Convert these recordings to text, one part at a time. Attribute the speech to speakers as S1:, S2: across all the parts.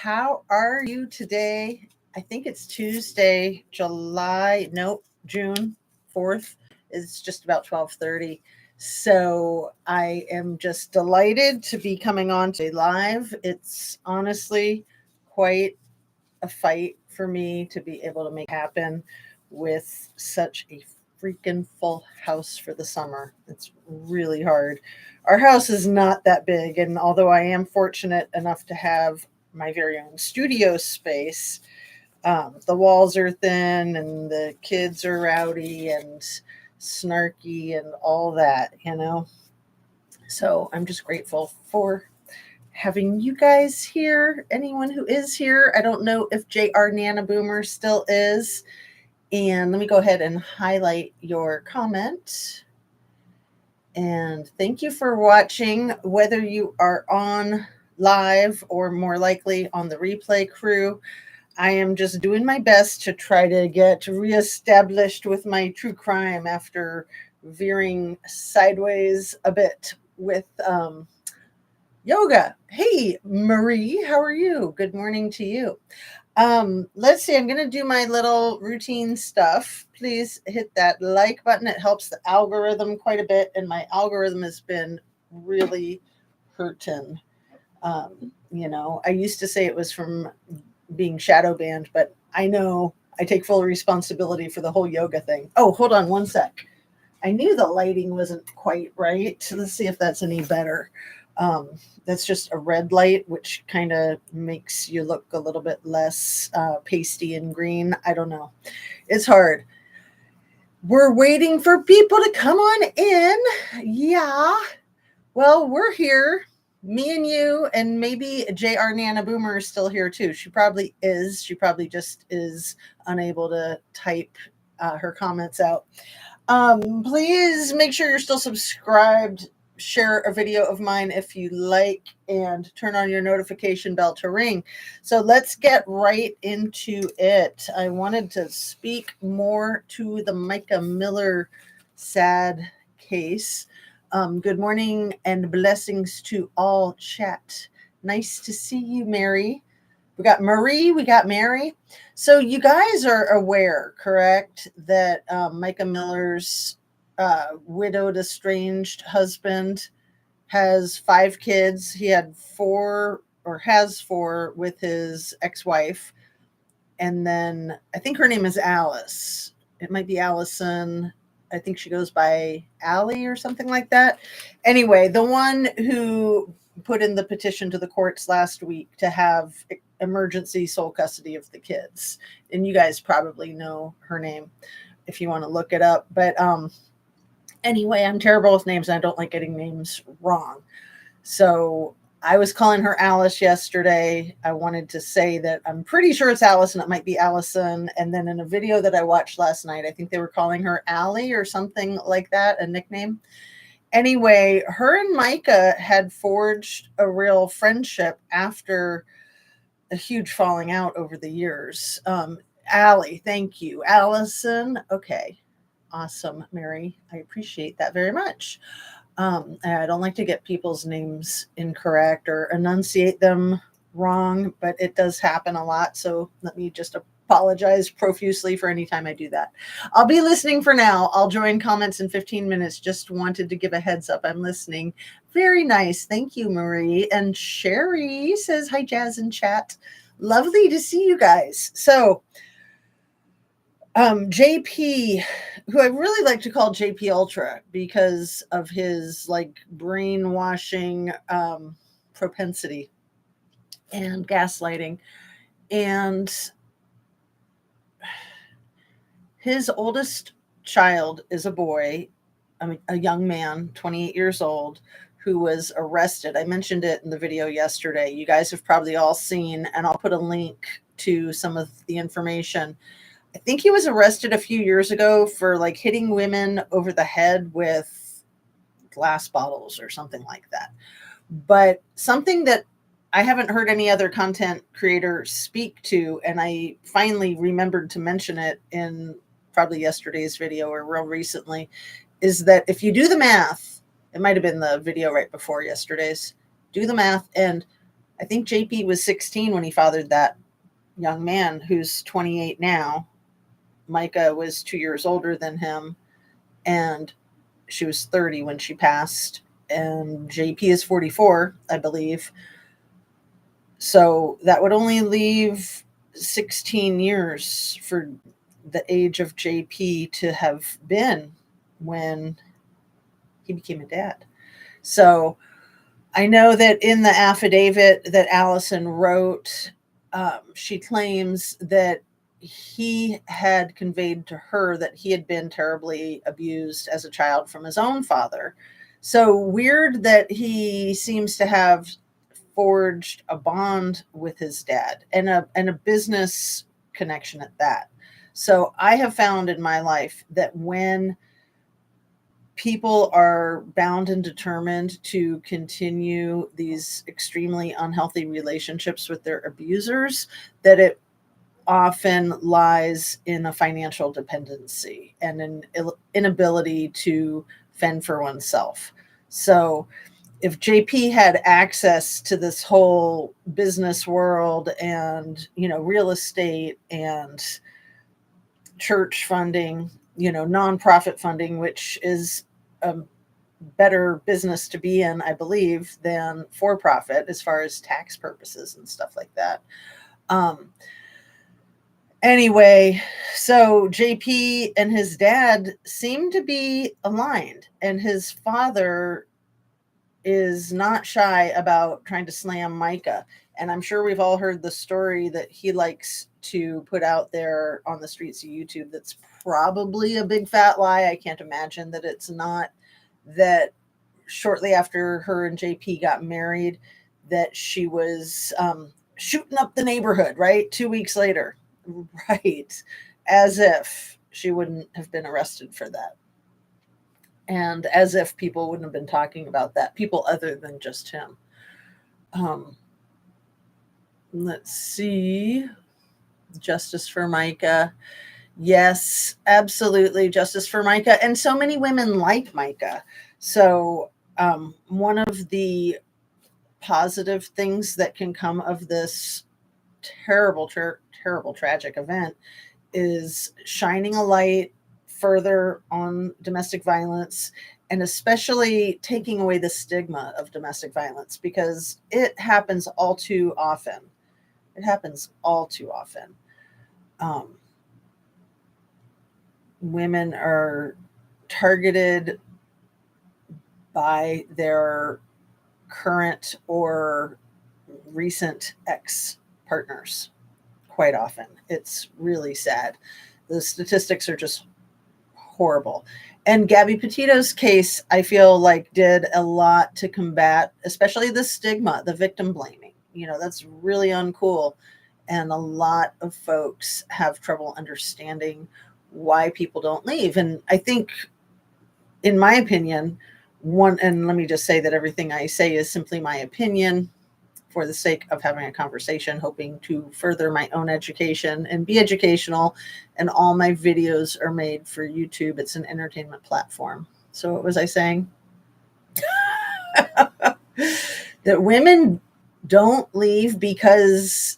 S1: How are you today? I think it's Tuesday, June 4th. It's just about 12:30. So I am just delighted to be coming on to a live. It's honestly quite a fight for me to be able to make happen with such a freaking full house for the summer. It's really hard. Our house is not that big, and although I am fortunate enough to have my very own studio space, the walls are thin and the kids are rowdy and snarky and all that. So I'm just grateful for having you guys here. Anyone who is here, I don't know if JR Nana Boomer still is. And let me go ahead and highlight your comment. And thank you for watching, whether you are on live or more likely on the replay crew. I am just doing my best to try to get reestablished with my true crime after veering sideways a bit with yoga. Hey, Marie, how are you? Good morning to you. Let's see, I'm going to do my little routine stuff. Please hit that like button. It helps the algorithm quite a bit, and my algorithm has been really hurting. I used to say it was from being shadow banned, but I know I take full responsibility for the whole yoga thing. Oh, hold on one sec. I knew the lighting wasn't quite right. Let's see if that's any better. That's just a red light, which kind of makes you look a little bit less pasty and green. I don't know. It's hard. We're waiting for people to come on in. Yeah. Well, we're here. Me and you, and maybe JR Nana Boomer is still here too. She probably is. She probably just is unable to type her comments out. Please make sure you're still subscribed. Share a video of mine if you like, and turn on your notification bell to ring. So let's get right into it. I wanted to speak more to the Micah Miller sad case. Good morning and blessings to all chat. Nice to see you, Mary. We got Marie, we got Mary. So you guys are aware, correct, that Micah Miller's widowed, estranged husband has 5 kids. He had 4 or has 4 with his ex-wife. And then I think her name is Alice. It might be Allison. I think she goes by Allie or something like that. Anyway, the one who put in the petition to the courts last week to have emergency sole custody of the kids. And you guys probably know her name if you want to look it up. But anyway, I'm terrible with names and I don't like getting names wrong. So I was calling her Alice yesterday. I wanted to say that I'm pretty sure it's Alice and it might be Allison. And then in a video that I watched last night, I think they were calling her Allie or something like that, a nickname. Anyway, her and Micah had forged a real friendship after a huge falling out over the years. Allie, thank you. Allison, okay. Awesome, Mary. I appreciate that very much. I don't like to get people's names incorrect or enunciate them wrong, but it does happen a lot. So let me just apologize profusely for any time I do that. I'll be listening for now. I'll join comments in 15 minutes. Just wanted to give a heads up. I'm listening. Very nice. Thank you, Marie. And Sherry says, hi, Jazz in chat. Lovely to see you guys. So, JP, who I really like to call JP Ultra because of his like brainwashing propensity and gaslighting. And his oldest child is a boy, a young man, 28 years old, who was arrested. I mentioned it in the video yesterday. You guys have probably all seen, and I'll put a link to some of the information. I think he was arrested a few years ago for like hitting women over the head with glass bottles or something like that. But something that I haven't heard any other content creator speak to, and I finally remembered to mention it in probably yesterday's video or real recently, is that if you do the math, it might have been the video right before yesterday's, do the math, and I think JP was 16 when he fathered that young man who's 28 now. Micah was 2 years older than him, and she was 30 when she passed. And JP is 44, I believe. So that would only leave 16 years for the age of JP to have been when he became a dad. So I know that in the affidavit that Allison wrote, she claims that he had conveyed to her that he had been terribly abused as a child from his own father. So weird that he seems to have forged a bond with his dad and a business connection at that. So I have found in my life that when people are bound and determined to continue these extremely unhealthy relationships with their abusers, that it often lies in a financial dependency and an inability to fend for oneself. So if JP had access to this whole business world and, real estate and church funding, nonprofit funding, which is a better business to be in, I believe, than for profit as far as tax purposes and stuff like that. Anyway, so JP and his dad seem to be aligned, and his father is not shy about trying to slam Micah. And I'm sure we've all heard the story that he likes to put out there on the streets of YouTube that's probably a big fat lie. I can't imagine that it's not. That shortly after her and JP got married, that she was shooting up the neighborhood, right? 2 weeks later, right? As if she wouldn't have been arrested for that. And as if people wouldn't have been talking about that, people other than just him. Let's see. Justice for Micah. Yes, absolutely. Justice for Micah. And so many women like Micah. So one of the positive things that can come of this terrible, terrible, tragic event is shining a light further on domestic violence, and especially taking away the stigma of domestic violence, because it happens all too often. It happens all too often. Women are targeted by their current or recent ex-partners quite often. It's really sad. The statistics are just horrible. And Gabby Petito's case, I feel like, did a lot to combat, especially the stigma, the victim blaming. That's really uncool. And a lot of folks have trouble understanding why people don't leave. And I think, in my opinion, and let me just say that everything I say is simply my opinion for the sake of having a conversation, hoping to further my own education and be educational. And all my videos are made for YouTube. It's an entertainment platform. So what was I saying? That women don't leave because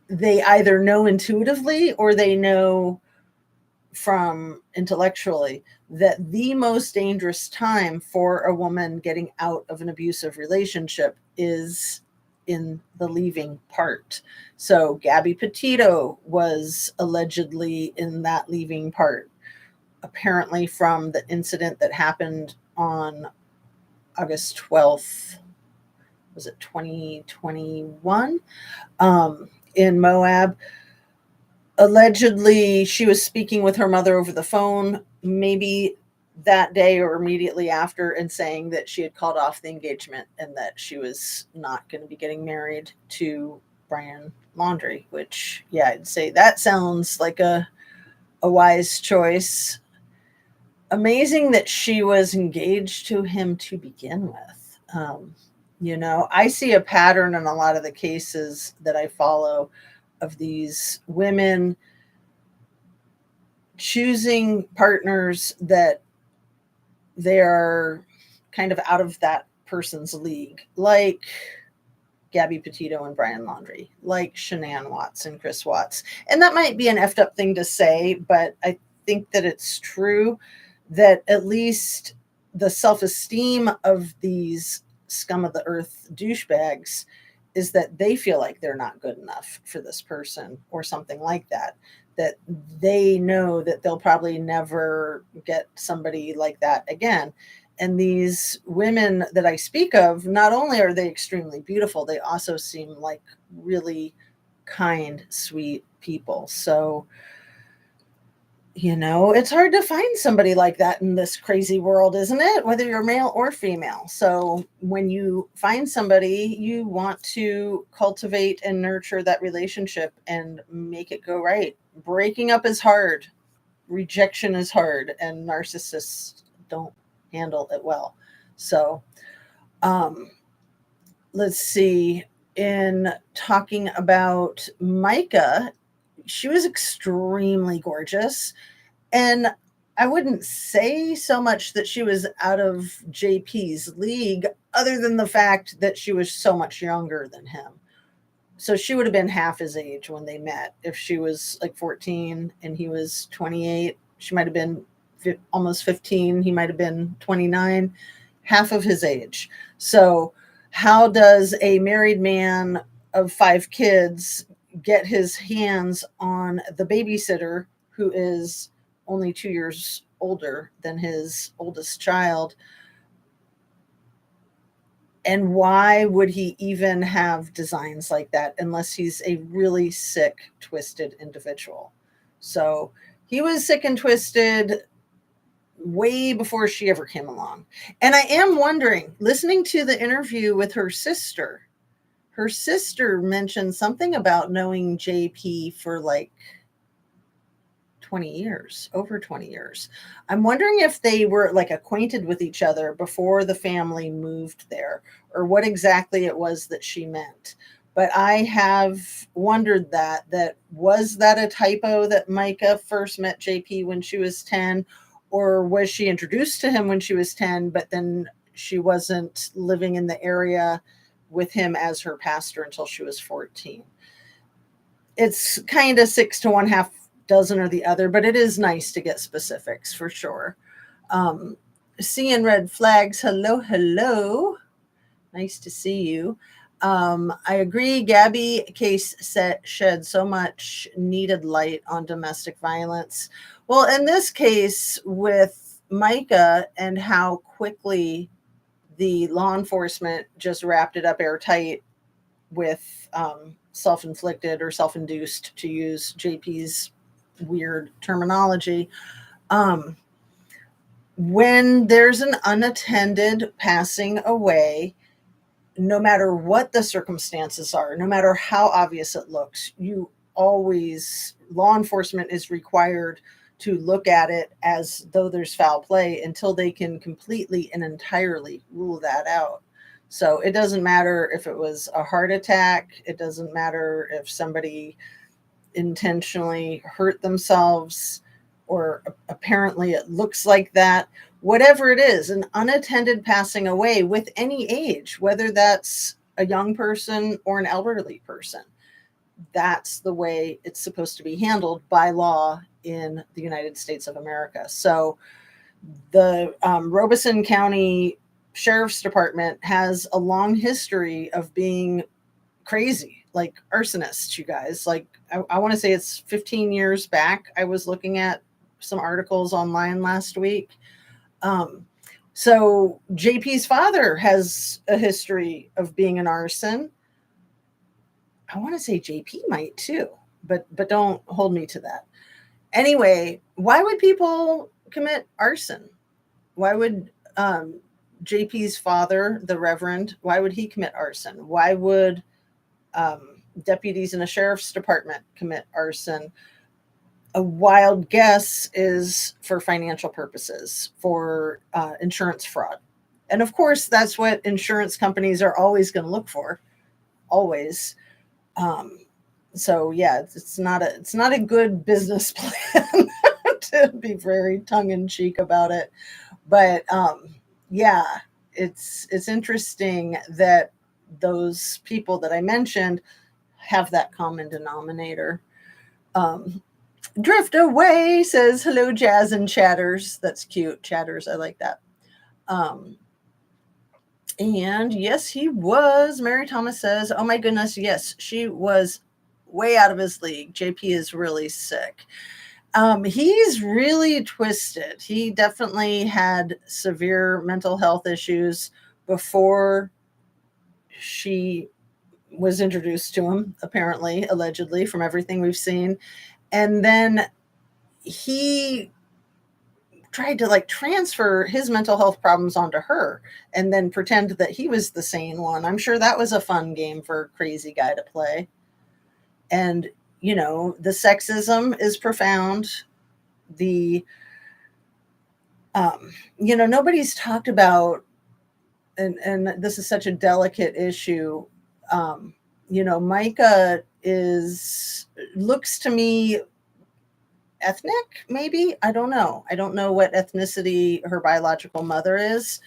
S1: they either know intuitively or they know from intellectually that the most dangerous time for a woman getting out of an abusive relationship is in the leaving part. So Gabby Petito was allegedly in that leaving part, apparently from the incident that happened on August 12th, was it 2021, in Moab. Allegedly, she was speaking with her mother over the phone, maybe that day or immediately after, and saying that she had called off the engagement and that she was not going to be getting married to Brian Laundrie, which, yeah, I'd say that sounds like a wise choice. Amazing that she was engaged to him to begin with. I see a pattern in a lot of the cases that I follow of these women choosing partners that they're kind of out of that person's league, like Gabby Petito and Brian Laundrie, like Shanann Watts and Chris Watts. And that might be an effed up thing to say, but I think that it's true that at least the self-esteem of these scum of the earth douchebags is that they feel like they're not good enough for this person or something like that. That they know that they'll probably never get somebody like that again. And these women that I speak of, not only are they extremely beautiful, they also seem like really kind, sweet people. So, it's hard to find somebody like that in this crazy world, isn't it? Whether you're male or female. So when you find somebody, you want to cultivate and nurture that relationship and make it go right. Breaking up is hard. Rejection is hard, and narcissists don't handle it well. So, let's see. In talking about Micah, she was extremely gorgeous. And I wouldn't say so much that she was out of JP's league, other than the fact that she was so much younger than him. So she would have been half his age when they met. If she was like 14 and he was 28, she might have been almost 15. He might have been 29, half of his age. So, how does a married man of 5 kids get his hands on the babysitter who is only 2 years older than his oldest child? And why would he even have designs like that unless he's a really sick, twisted individual? So he was sick and twisted way before she ever came along. And I am wondering, listening to the interview with her sister mentioned something about knowing JP for like 20 years, over 20 years. I'm wondering if they were like acquainted with each other before the family moved there, or what exactly it was that she meant. But I have wondered that was that a typo that Micah first met JP when she was 10, or was she introduced to him when she was 10, but then she wasn't living in the area with him as her pastor until she was 14? It's kind of 6 to 1 half dozen or the other, but it is nice to get specifics for sure. Seeing red flags. Hello, hello. Nice to see you. I agree. Gabby case shed so much needed light on domestic violence. Well, in this case with Micah and how quickly the law enforcement just wrapped it up airtight with self-inflicted or self-induced, to use JP's weird terminology. When there's an unattended passing away, no matter what the circumstances are, no matter how obvious it looks, law enforcement is required to look at it as though there's foul play until they can completely and entirely rule that out. So it doesn't matter if it was a heart attack. It doesn't matter if somebody intentionally hurt themselves, or apparently it looks like that. Whatever it is, an unattended passing away with any age, whether that's a young person or an elderly person, that's the way it's supposed to be handled by law in the United States of America. So the Robeson County Sheriff's Department has a long history of being crazy, like arsonists, you guys. Like, I want to say it's 15 years back. I was looking at some articles online last week. So JP's father has a history of being an arson. I want to say JP might too, but don't hold me to that. Anyway, why would people commit arson? Why would JP's father, the Reverend, why would he commit arson? Why would deputies in a sheriff's department commit arson? A wild guess is for financial purposes, for insurance fraud. And of course, that's what insurance companies are always going to look for, always. So yeah, it's not a good business plan to be very tongue in cheek about it. But yeah, it's interesting that those people that I mentioned have that common denominator. Um, Drift Away says, hello, Jazz and Chatters. That's cute. Chatters, I like that. And yes, he was. Mary Thomas says, oh my goodness, yes, she was way out of his league. JP is really sick. He's really twisted. He definitely had severe mental health issues before she was introduced to him, apparently, allegedly, from everything we've seen. And then he tried to like transfer his mental health problems onto her and then pretend that he was the sane one. I'm sure that was a fun game for a crazy guy to play. And, you know, the sexism is profound. The, you know, nobody's talked about, and this is such a delicate issue. You know, Micah looks to me ethnic, maybe. I don't know what ethnicity her biological mother is,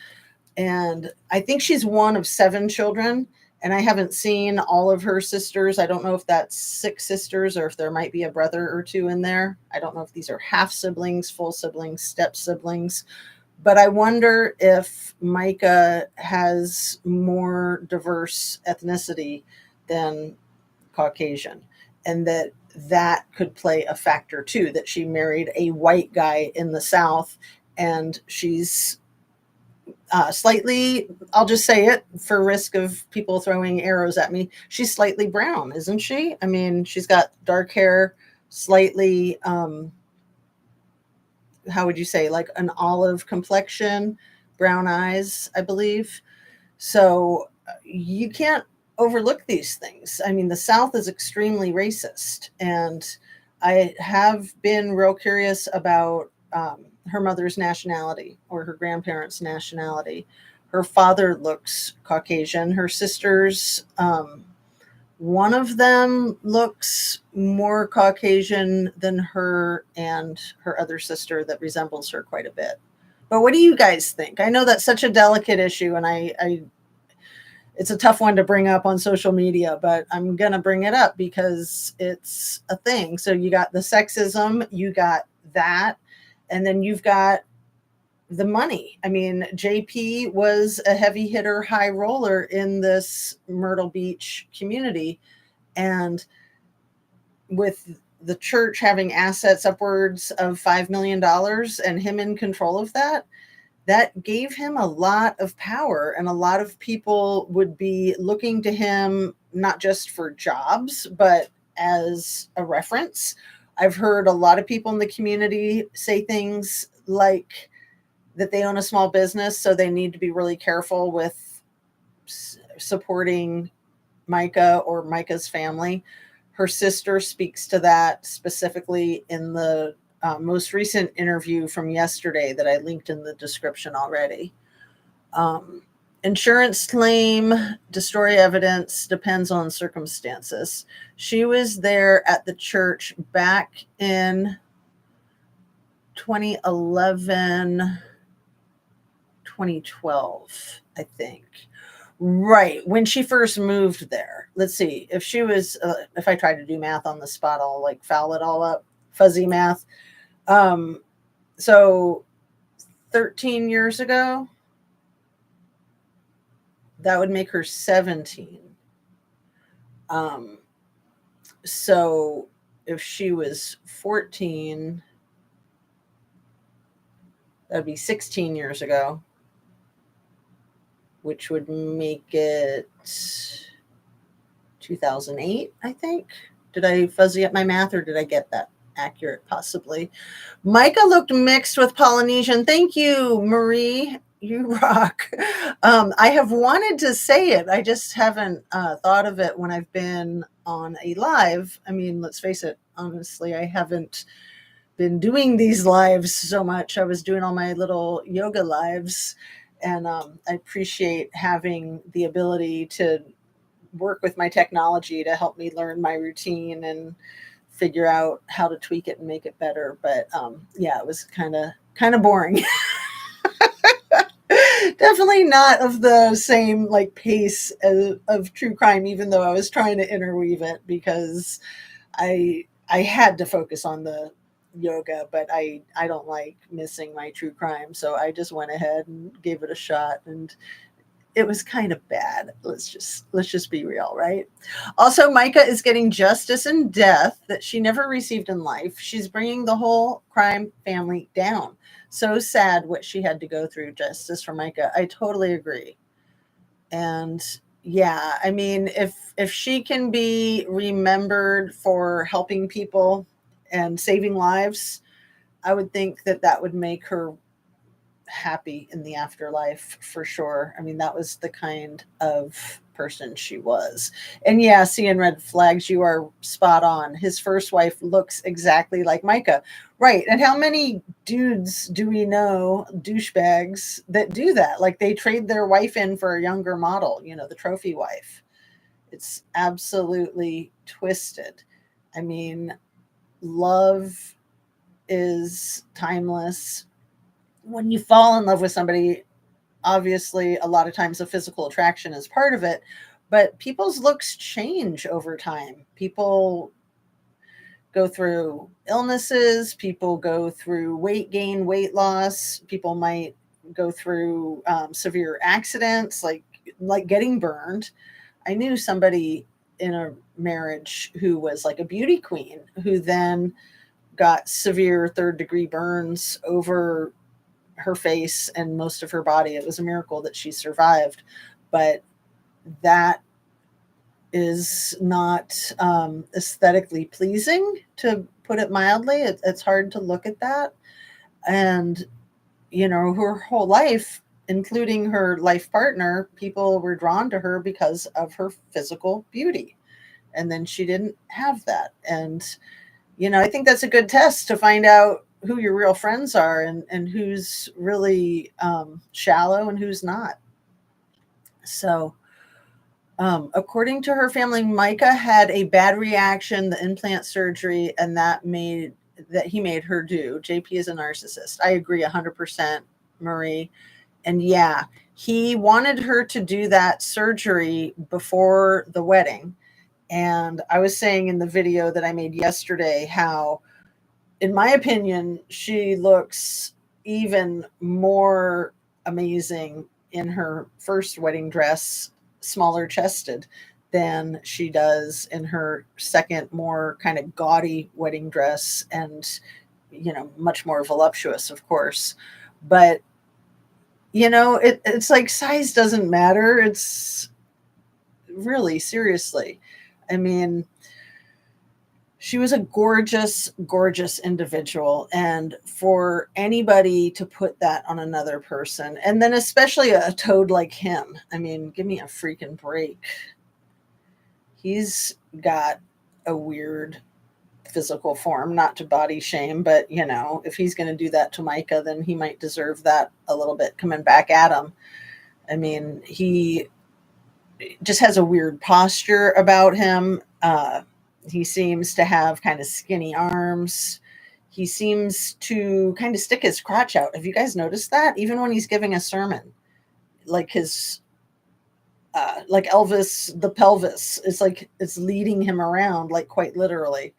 S1: and I think she's one of 7 children, and I haven't seen all of her sisters. I don't know if that's 6 sisters or if there might be a brother or 2 in there. I don't know if these are half siblings, full siblings, step siblings, but I wonder if Micah has more diverse ethnicity than Caucasian, and that could play a factor too, that she married a white guy in the South, and she's slightly, I'll just say it for risk of people throwing arrows at me, she's slightly brown, isn't she? I mean, she's got dark hair, slightly, how would you say, like an olive complexion, brown eyes, I believe. So you can't overlook these things. I mean, the South is extremely racist, and I have been real curious about her mother's nationality or her grandparents' nationality. Her father looks Caucasian. Her sisters, one of them looks more Caucasian than her, and her other sister that resembles her quite a bit. But what do you guys think? I know that's such a delicate issue, and I it's a tough one to bring up on social media, but I'm going to bring it up because it's a thing. So you got the sexism, you got that, and then you've got the money. I mean, JP was a heavy hitter, high roller in this Myrtle Beach community. And with the church having assets upwards of $5 million and him in control of that, that gave him a lot of power, and a lot of people would be looking to him not just for jobs, but as a reference. I've heard a lot of people in the community say things like that they own a small business, so they need to be really careful with supporting Micah or Micah's family. Her sister speaks to that specifically in the most recent interview from yesterday that I linked in the description already. Insurance claim, destroy evidence, depends on circumstances. She was there at the church back in 2011, 2012, I think. Right. When she first moved there. Let's see. If she was, if I try to do math on the spot, I'll like foul it all up. Fuzzy math. So 13 years ago, that would make her 17. So if she was 14, that'd be 16 years ago, which would make it 2008, I think. Did I fuzzy up my math, or did I get that accurate? Possibly. Micah looked mixed with Polynesian. Thank you, Marie. You rock. I have wanted to say it. I just haven't thought of it when I've been on a live. I mean, let's face it, honestly, I haven't been doing these lives so much. I was doing all my little yoga lives, and I appreciate having the ability to work with my technology to help me learn my routine and figure out how to tweak it and make it better. But yeah, it was kind of boring. Definitely not of the same like pace of true crime, even though I was trying to interweave it because I had to focus on the yoga, but I don't like missing my true crime, so I just went ahead and gave it a shot, and it was kind of bad. Let's just be real, right? Also, Micah is getting justice in death that she never received in life. She's bringing the whole crime family down. So sad what she had to go through. Justice for Micah. I totally agree. And yeah, I mean, if she can be remembered for helping people and saving lives, I would think that that would make her happy in the afterlife for sure. I mean, that was the kind of person she was. And yeah, seeing red flags, you are spot on. His first wife looks exactly like Micah. Right. And how many dudes do we know, douchebags, that do that? Like they trade their wife in for a younger model, the trophy wife. It's absolutely twisted. I mean, love is timeless. When you fall in love with somebody, obviously a lot of times the physical attraction is part of it, but people's looks change over time. People go through illnesses, people go through weight gain, weight loss, people might go through severe accidents like getting burned. I knew somebody in a marriage who was like a beauty queen who then got severe third degree burns over her face and most of her body. It was a miracle that she survived, but that is not aesthetically pleasing, to put it mildly. It's hard to look at that. And, her whole life, including her life partner, people were drawn to her because of her physical beauty. And then she didn't have that. And, I think that's a good test to find out who your real friends are and who's really shallow and who's not. So, according to her family, Micah had a bad reaction, the implant surgery, and that he made her do. JP is a narcissist. I agree 100%, Marie. And yeah, he wanted her to do that surgery before the wedding. And I was saying in the video that I made yesterday how, in my opinion, she looks even more amazing in her first wedding dress, smaller chested, than she does in her second, more kind of gaudy wedding dress, and, much more voluptuous, of course. But, it's like size doesn't matter. It's really, seriously. I mean, she was a gorgeous, gorgeous individual. And for anybody to put that on another person, and then especially a toad like him, I mean, give me a freaking break. He's got a weird physical form, not to body shame, but, if he's going to do that to Micah, then he might deserve that a little bit coming back at him. I mean, he just has a weird posture about him. He seems to have kind of skinny arms. He seems to kind of stick his crotch out. Have you guys noticed that? Even when he's giving a sermon, like like Elvis, the pelvis is like it's leading him around, like quite literally.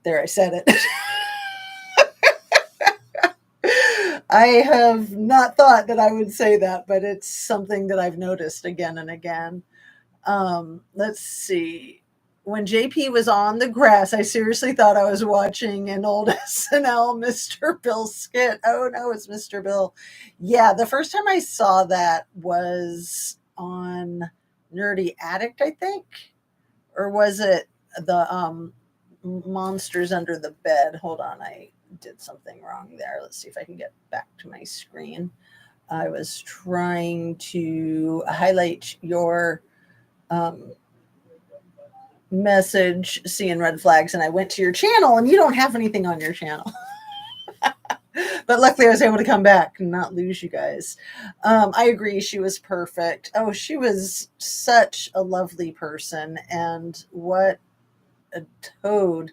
S1: There, I said it. I have not thought that I would say that, but it's something that I've noticed again and again. Let's see. When JP was on the grass, I seriously thought I was watching an old SNL Mr. Bill skit. Oh no, it's Mr. Bill. Yeah, the first time I saw that was on Nerdy Addict, I think. Or was it the Monsters Under the Bed? Hold on, I did something wrong there. Let's see if I can get back to my screen. I was trying to highlight your message, seeing red flags, and I went to your channel and you don't have anything on your channel. But luckily I was able to come back and not lose you guys. I agree, she was perfect. Oh, she was such a lovely person, and what a toad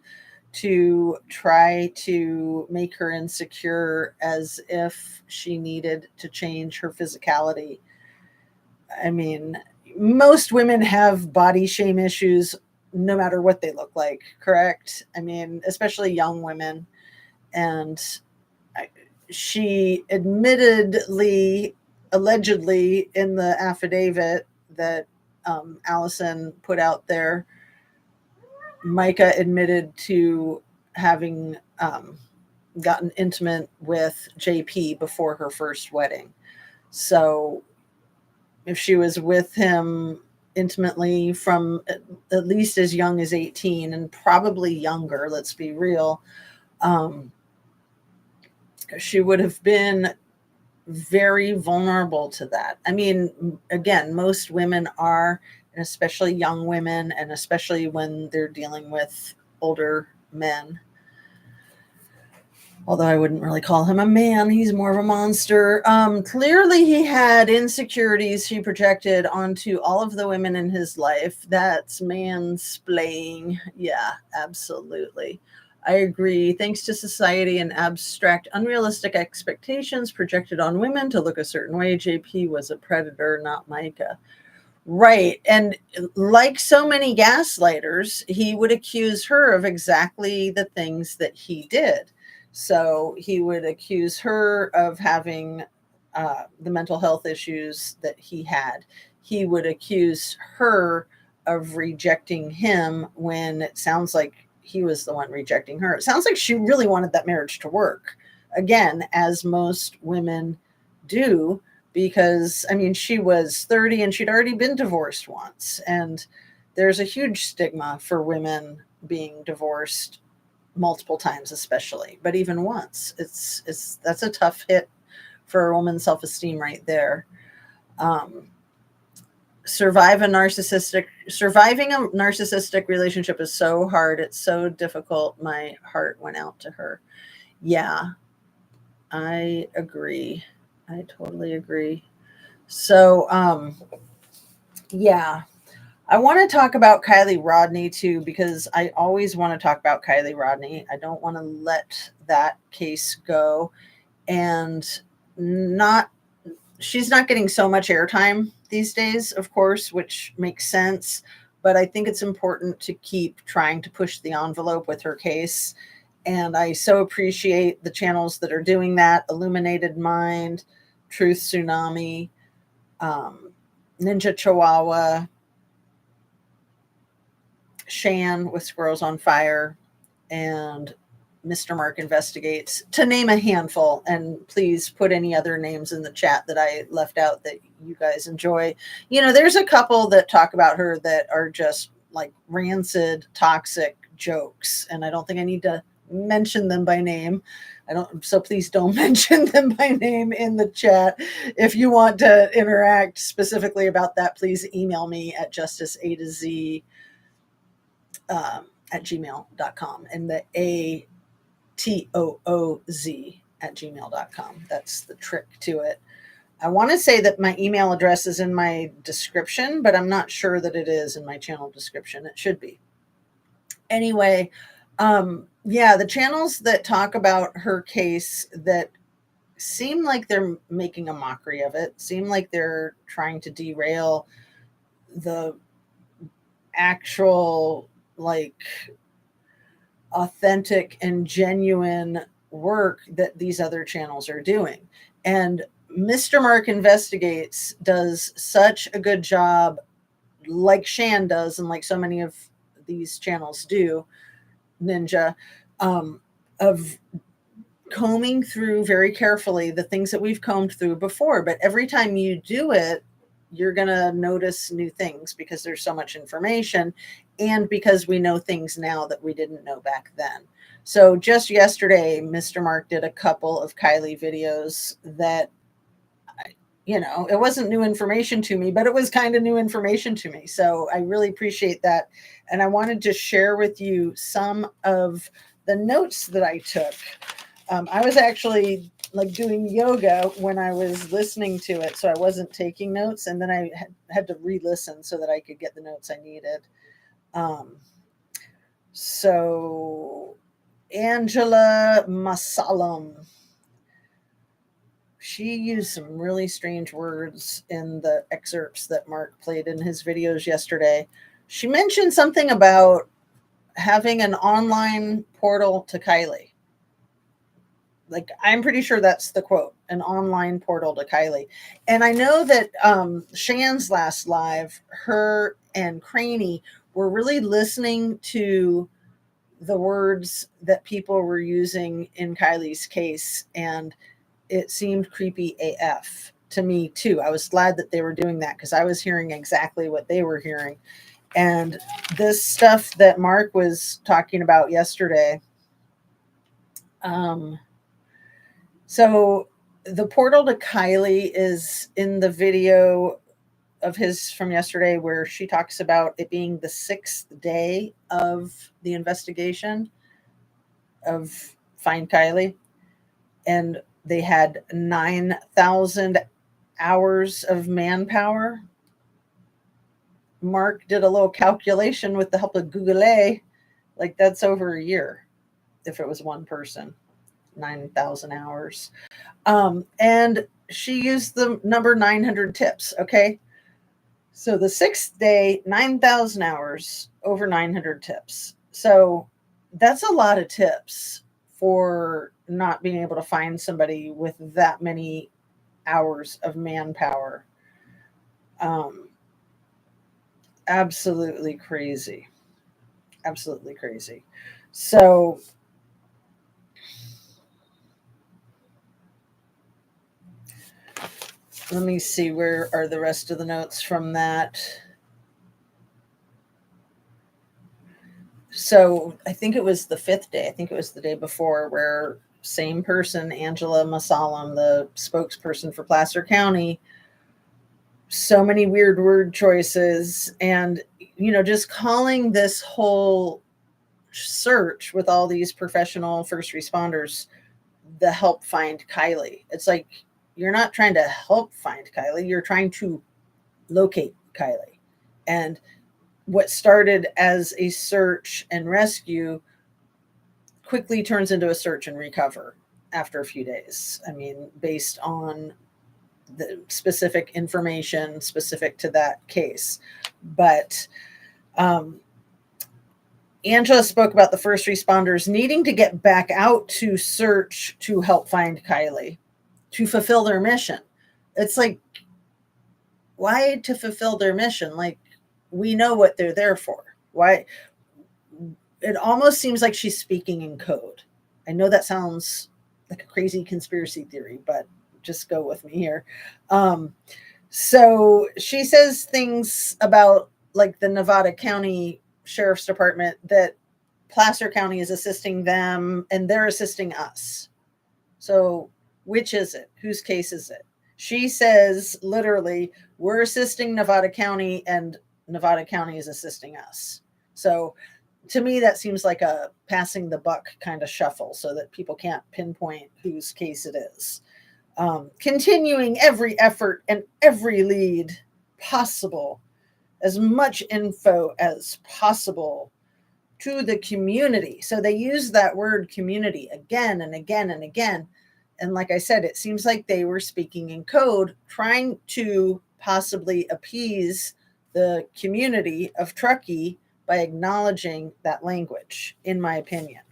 S1: to try to make her insecure as if she needed to change her physicality. I mean, most women have body shame issues no matter what they look like, correct? I mean, especially young women. And I, she admittedly, allegedly, in the affidavit that Allison put out there, Micah admitted to having gotten intimate with JP before her first wedding. So if she was with him intimately from at least as young as 18 and probably younger, let's be real, um, she would have been very vulnerable to that. I mean, again, most women are, and especially young women, and especially when they're dealing with older men. Although I wouldn't really call him a man, he's more of a monster. Clearly, he had insecurities he projected onto all of the women in his life. That's mansplaining. Yeah, absolutely. I agree. Thanks to society and abstract, unrealistic expectations projected on women to look a certain way, JP was a predator, not Micah. Right. And like so many gaslighters, he would accuse her of exactly the things that he did. So he would accuse her of having the mental health issues that he had. He would accuse her of rejecting him when it sounds like he was the one rejecting her. It sounds like she really wanted that marriage to work. Again, as most women do, because I mean, she was 30 and she'd already been divorced once. And there's a huge stigma for women being divorced multiple times, especially, but even once. It's that's a tough hit for a woman's self-esteem right there. Um, surviving a narcissistic relationship is so hard. It's so difficult. My heart went out to her. Yeah, I agree. I totally agree. So, yeah, I want to talk about Kylie Rodney too, because I always want to talk about Kylie Rodney. I don't want to let that case go. And not, she's not getting so much airtime these days, of course, which makes sense. But I think it's important to keep trying to push the envelope with her case. And I so appreciate the channels that are doing that: Illuminated Mind, Truth Tsunami, um, Ninja Chihuahua, Shan with Squirrels on Fire, and Mr. Mark Investigates, to name a handful. And please put any other names in the chat that I left out that you guys enjoy. You know, there's a couple that talk about her that are just like rancid, toxic jokes, and I don't think I need to mention them by name. I don't, so please don't mention them by name in the chat. If you want to interact specifically about that, please email me at justicea to z at gmail.com, and the ATOOZ at gmail.com. That's the trick to it. I want to say that my email address is in my description, but I'm not sure that it is in my channel description. It should be. Anyway, yeah, the channels that talk about her case that seem like they're making a mockery of it, seem like they're trying to derail the actual, like, authentic and genuine work that these other channels are doing. And Mr. Mark Investigates does such a good job, like Shan does, and like so many of these channels do, Ninja, of combing through very carefully the things that we've combed through before. But every time you do it, you're going to notice new things because there's so much information, and because we know things now that we didn't know back then. So just yesterday, Mr. Mark did a couple of Kylie videos that, you know, it wasn't new information to me, but it was kind of new information to me. So I really appreciate that. And I wanted to share with you some of the notes that I took. I was actually like doing yoga when I was listening to it, so I wasn't taking notes, and then I had to re-listen so that I could get the notes I needed. So Angela Masalam. She used some really strange words in the excerpts that Mark played in his videos yesterday. She mentioned something about having an online portal to Kylie. Like, I'm pretty sure that's the quote, an online portal to Kylie. And I know that Shan's last live, her and Craney were really listening to the words that people were using in Kylie's case, and it seemed creepy AF to me too. I was glad that they were doing that because I was hearing exactly what they were hearing. And this stuff that Mark was talking about yesterday, so the portal to Kylie is in the video of his from yesterday where she talks about it being the 6th day of the investigation of Find Kylie. And they had 9,000 hours of manpower. Mark did a little calculation with the help of Google. Like, that's over a year if it was one person, 9,000 hours. And she used the number 900 tips. Okay. So the 6th day, 9,000 hours, over 900 tips. So that's a lot of tips for not being able to find somebody with that many hours of manpower. Absolutely crazy. Absolutely crazy. So let me see, where are the rest of the notes from that? So I think it was the 5th day. I think it was the day before, where same person, Angela Masalam, the spokesperson for Placer County, so many weird word choices, and just calling this whole search with all these professional first responders the Help Find Kylie. It's like, you're not trying to help find Kylie, you're trying to locate Kylie. And what started as a search and rescue quickly turns into a search and recover after a few days. I mean, based on the specific information specific to that case. But Angela spoke about the first responders needing to get back out to search to help find Kylie, to fulfill their mission. It's like, why to fulfill their mission? Like, we know what they're there for. Why? It almost seems like she's speaking in code. I know that sounds like a crazy conspiracy theory, but just go with me here. So she says things about, like, the Nevada County Sheriff's Department, that Placer County is assisting them and they're assisting us. So which is it? Whose case is it? She says literally, we're assisting Nevada County and Nevada County is assisting us. So to me, that seems like a passing the buck kind of shuffle so that people can't pinpoint whose case it is. Continuing every effort and every lead possible, as much info as possible to the community. So they use that word community again and again and again. And like I said, it seems like they were speaking in code, trying to possibly appease the community of Truckee by acknowledging that language, in my opinion.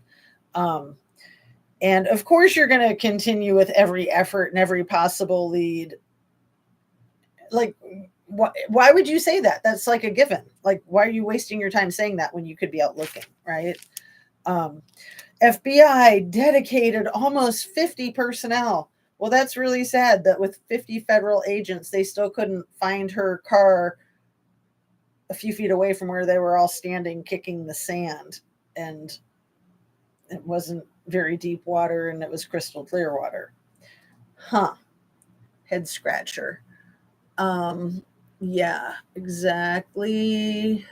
S1: And of course, you're going to continue with every effort and every possible lead. Like, why would you say that? That's like a given. Like, why are you wasting your time saying that when you could be out looking, right? FBI dedicated almost 50 personnel. Well, that's really sad that with 50 federal agents, they still couldn't find her car a few feet away from where they were all standing kicking the sand. And it wasn't very deep water, and it was crystal clear water. Huh. Head scratcher. Yeah, exactly.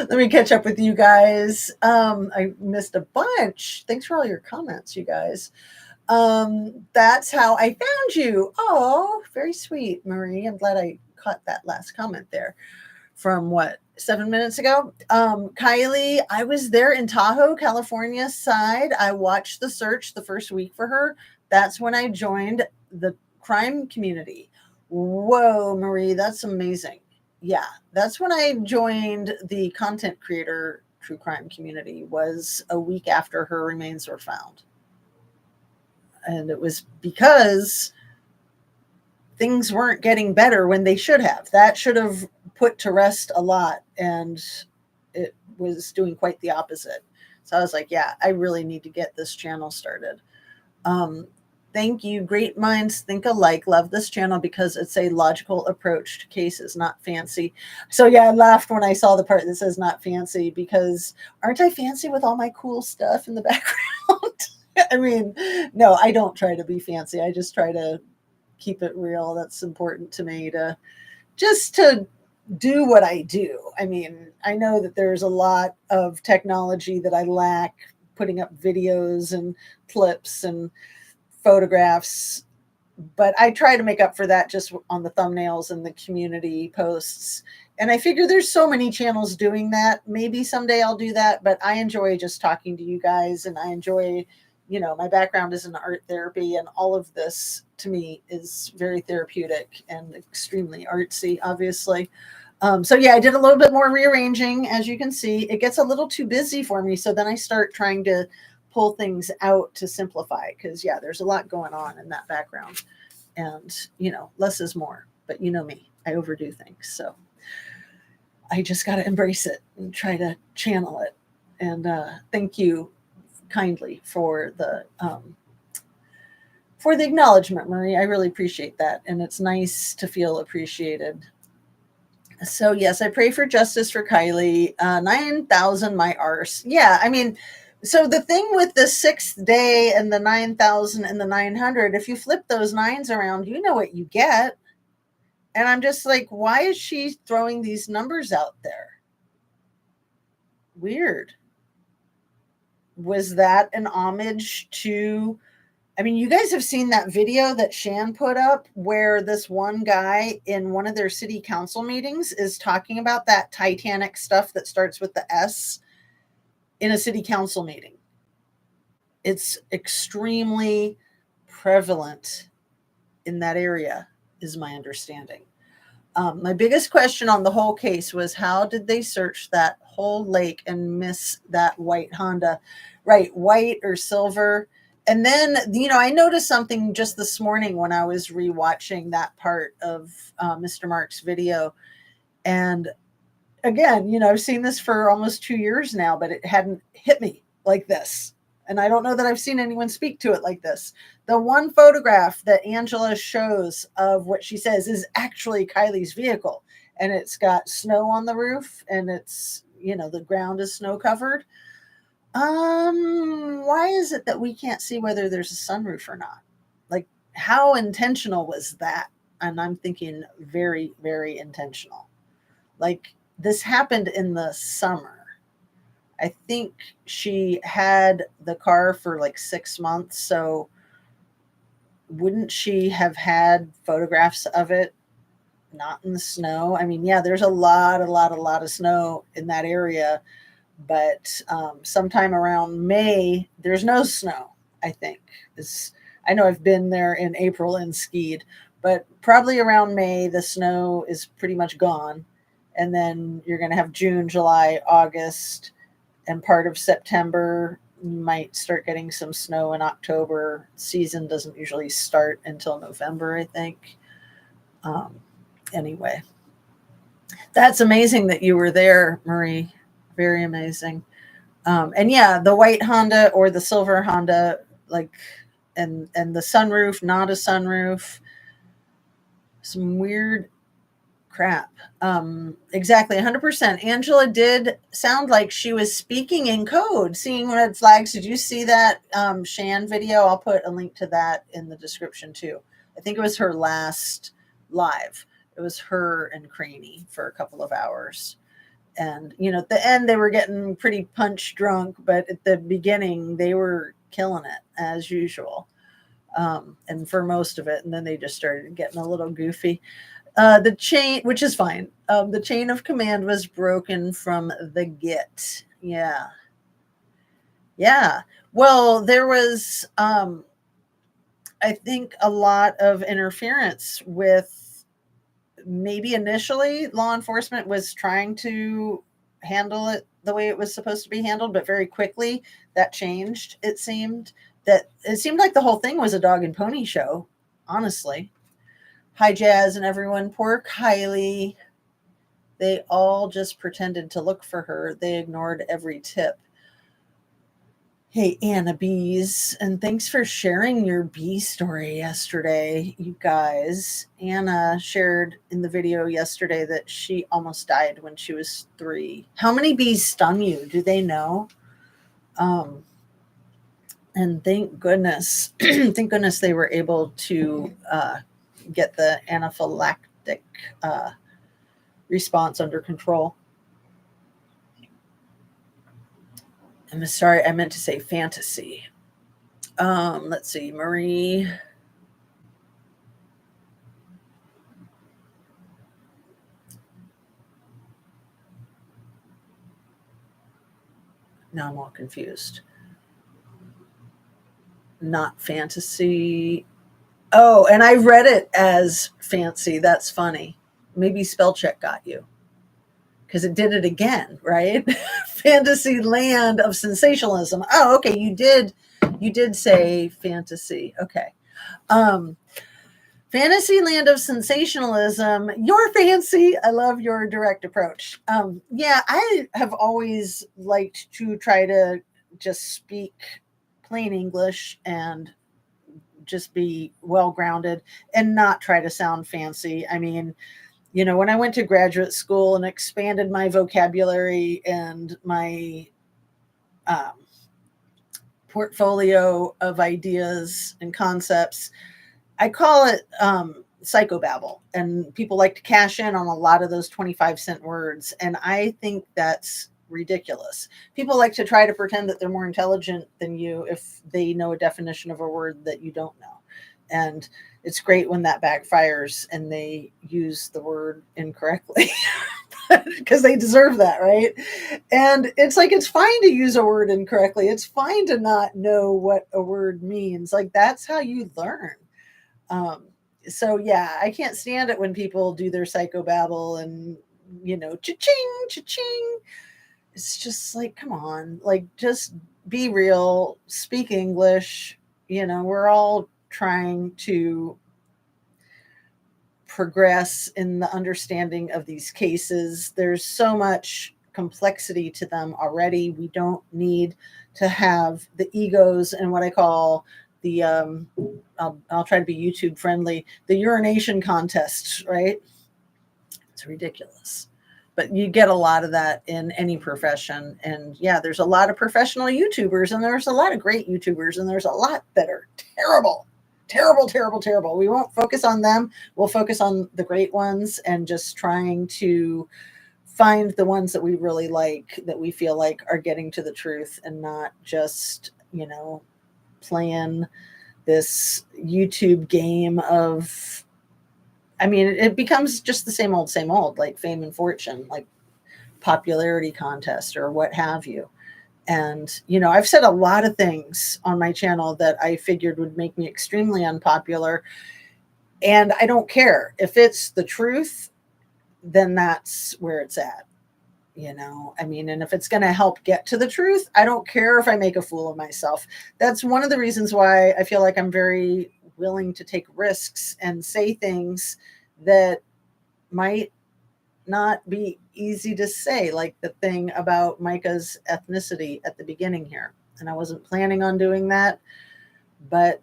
S1: Let me catch up with you guys. I missed a bunch. Thanks for all your comments, you guys. That's how I found you. Oh, very sweet, Marie. I'm glad I caught that last comment there from what 7 minutes ago. Kylie, I was there in Tahoe, California side. I watched the search the first week for her. That's when I joined the crime community. Whoa, Marie, that's amazing. Yeah, that's when I joined the content creator true crime community, was a week after her remains were found. And it was because things weren't getting better when they should have. That should have put to rest a lot, and it was doing quite the opposite. So I was like, yeah, I really need to get this channel started. Um, Thank you. Great minds think alike. Love this channel because it's a logical approach to cases, not fancy. So yeah, I laughed when I saw the part that says not fancy, because aren't I fancy with all my cool stuff in the background? I mean, no, I don't try to be fancy. I just try to keep it real. That's important to me, to just to do what I do. I mean, I know that there's a lot of technology that I lack, putting up videos and clips and photographs, but I try to make up for that just on the thumbnails and the community posts. And I figure there's so many channels doing that. Maybe someday I'll do that, but I enjoy just talking to you guys, and I enjoy, my background is in art therapy, and all of this to me is very therapeutic and extremely artsy, obviously. So yeah, I did a little bit more rearranging. As you can see, it gets a little too busy for me. So then I start trying to pull things out to simplify, because yeah, there's a lot going on in that background, and less is more, but you know me, I overdo things. So I just got to embrace it and try to channel it. And thank you kindly for the acknowledgement, Marie. I really appreciate that. And it's nice to feel appreciated. So yes, I pray for justice for Kylie. 9,000 my arse. Yeah, I mean, so the thing with the sixth day and the 9,000 and the 900, if you flip those nines around, you know what you get. And I'm just like, why is she throwing these numbers out there? Weird. Was that an homage to, I mean, you guys have seen that video that Shan put up where this one guy in one of their city council meetings is talking about that Titanic stuff that starts with the S in a city council meeting. It's extremely prevalent in that area, is my understanding. My biggest question on the whole case was, how did they search that whole lake and miss that white Honda? Right, white or silver. And then, I noticed something just this morning when I was rewatching that part of Mr. Mark's video. And again, I've seen this for almost 2 years now, but it hadn't hit me like this. And I don't know that I've seen anyone speak to it like this. The one photograph that Angela shows of what she says is actually Kylie's vehicle. And it's got snow on the roof, and it's, the ground is snow covered. Why is it that we can't see whether there's a sunroof or not? Like, how intentional was that? And I'm thinking very, very intentional. Like, this happened in the summer. I think she had the car for like 6 months. So wouldn't she have had photographs of it not in the snow? I mean, yeah, there's a lot of snow in that area, but sometime around May, there's no snow, I think. I know I've been there in April and skied, but probably around May, the snow is pretty much gone. And then you're going to have June, July, August, and part of September. You might start getting some snow in October. Season doesn't usually start until November, I think. Anyway, that's amazing that you were there, Marie. Very amazing. And yeah, the white Honda or the silver Honda, like, and the sunroof, not a sunroof. Some weird crap. Exactly, 100%. Angela did sound like she was speaking in code, seeing red flags. Did you see that Shan video? I'll put a link to that in the description too. I think it was her last live. It was her and Craney for a couple of hours. And, at the end, they were getting pretty punch drunk, but at the beginning, they were killing it as usual. And for most of it. And then they just started getting a little goofy. The chain, which is fine. The chain of command was broken from the get. Yeah. Yeah. Well, there was, I think, a lot of interference with, maybe initially law enforcement was trying to handle it the way it was supposed to be handled, but very quickly that changed. It seemed like the whole thing was a dog and pony show, honestly. Hi, Jazz and everyone. Poor Kylie. They all just pretended to look for her. They ignored every tip. Hey, Anna Bees, and thanks for sharing your bee story yesterday, you guys. Anna shared in the video yesterday that she almost died when she was 3. How many bees stung you? Do they know? Um, and thank goodness, thank goodness they were able to get the anaphylactic response under control. I'm sorry, I meant to say fantasy. Let's see, Marie. Now I'm all confused. Not fantasy. Oh, and I read it as fancy. That's funny. Maybe spell check got you because it did it again, right? Fantasy land of sensationalism. Oh, okay. You did say fantasy. Okay. Um, Fantasy land of sensationalism. You're fancy. I love your direct approach. Yeah, I have always liked to try to just speak plain English and just be well grounded and not try to sound fancy. I mean, when I went to graduate school and expanded my vocabulary and my um, portfolio of ideas and concepts, I call it psychobabble. And people like to cash in on a lot of those 25-cent words. And I think that's ridiculous. People like to try to pretend that they're more intelligent than you if they know a definition of a word that you don't know. And it's great when that backfires and they use the word incorrectly because they deserve that, right? And it's like, it's fine to use a word incorrectly. It's fine to not know what a word means. Like, that's how you learn. Um, so yeah, I can't stand it when people do their psychobabble and, cha-ching, cha-ching. It's just like, come on, like, just be real, speak English. We're all trying to progress in the understanding of these cases. There's so much complexity to them already. We don't need to have the egos and what I call the I'll try to be YouTube friendly, the urination contest, right? It's ridiculous. But you get a lot of that in any profession. And yeah, there's a lot of professional YouTubers and there's a lot of great YouTubers and there's a lot that are terrible. Terrible, terrible, terrible. We won't focus on them. We'll focus on the great ones and just trying to find the ones that we really like, that we feel like are getting to the truth and not just, playing this YouTube game of, I mean, it becomes just the same old, like fame and fortune, like popularity contest or what have you. And, I've said a lot of things on my channel that I figured would make me extremely unpopular. And I don't care. If it's the truth, then that's where it's at. I mean, and if it's going to help get to the truth, I don't care if I make a fool of myself. That's one of the reasons why I feel like I'm very willing to take risks and say things that might not be easy to say, like the thing about Micah's ethnicity at the beginning here. And I wasn't planning on doing that, but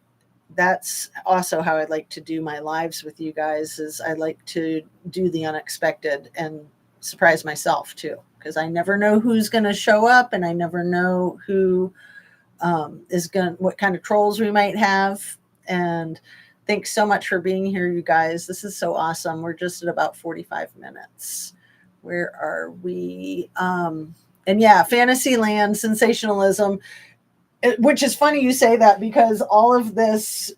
S1: that's also how I'd like to do my lives with you guys, is I like to do the unexpected and surprise myself too, because I never know who's going to show up and I never know who what kind of trolls we might have. And thanks so much for being here, you guys. This is so awesome. We're just at about 45 minutes. Where are we? And yeah, Fantasyland, sensationalism, which is funny you say that because all of this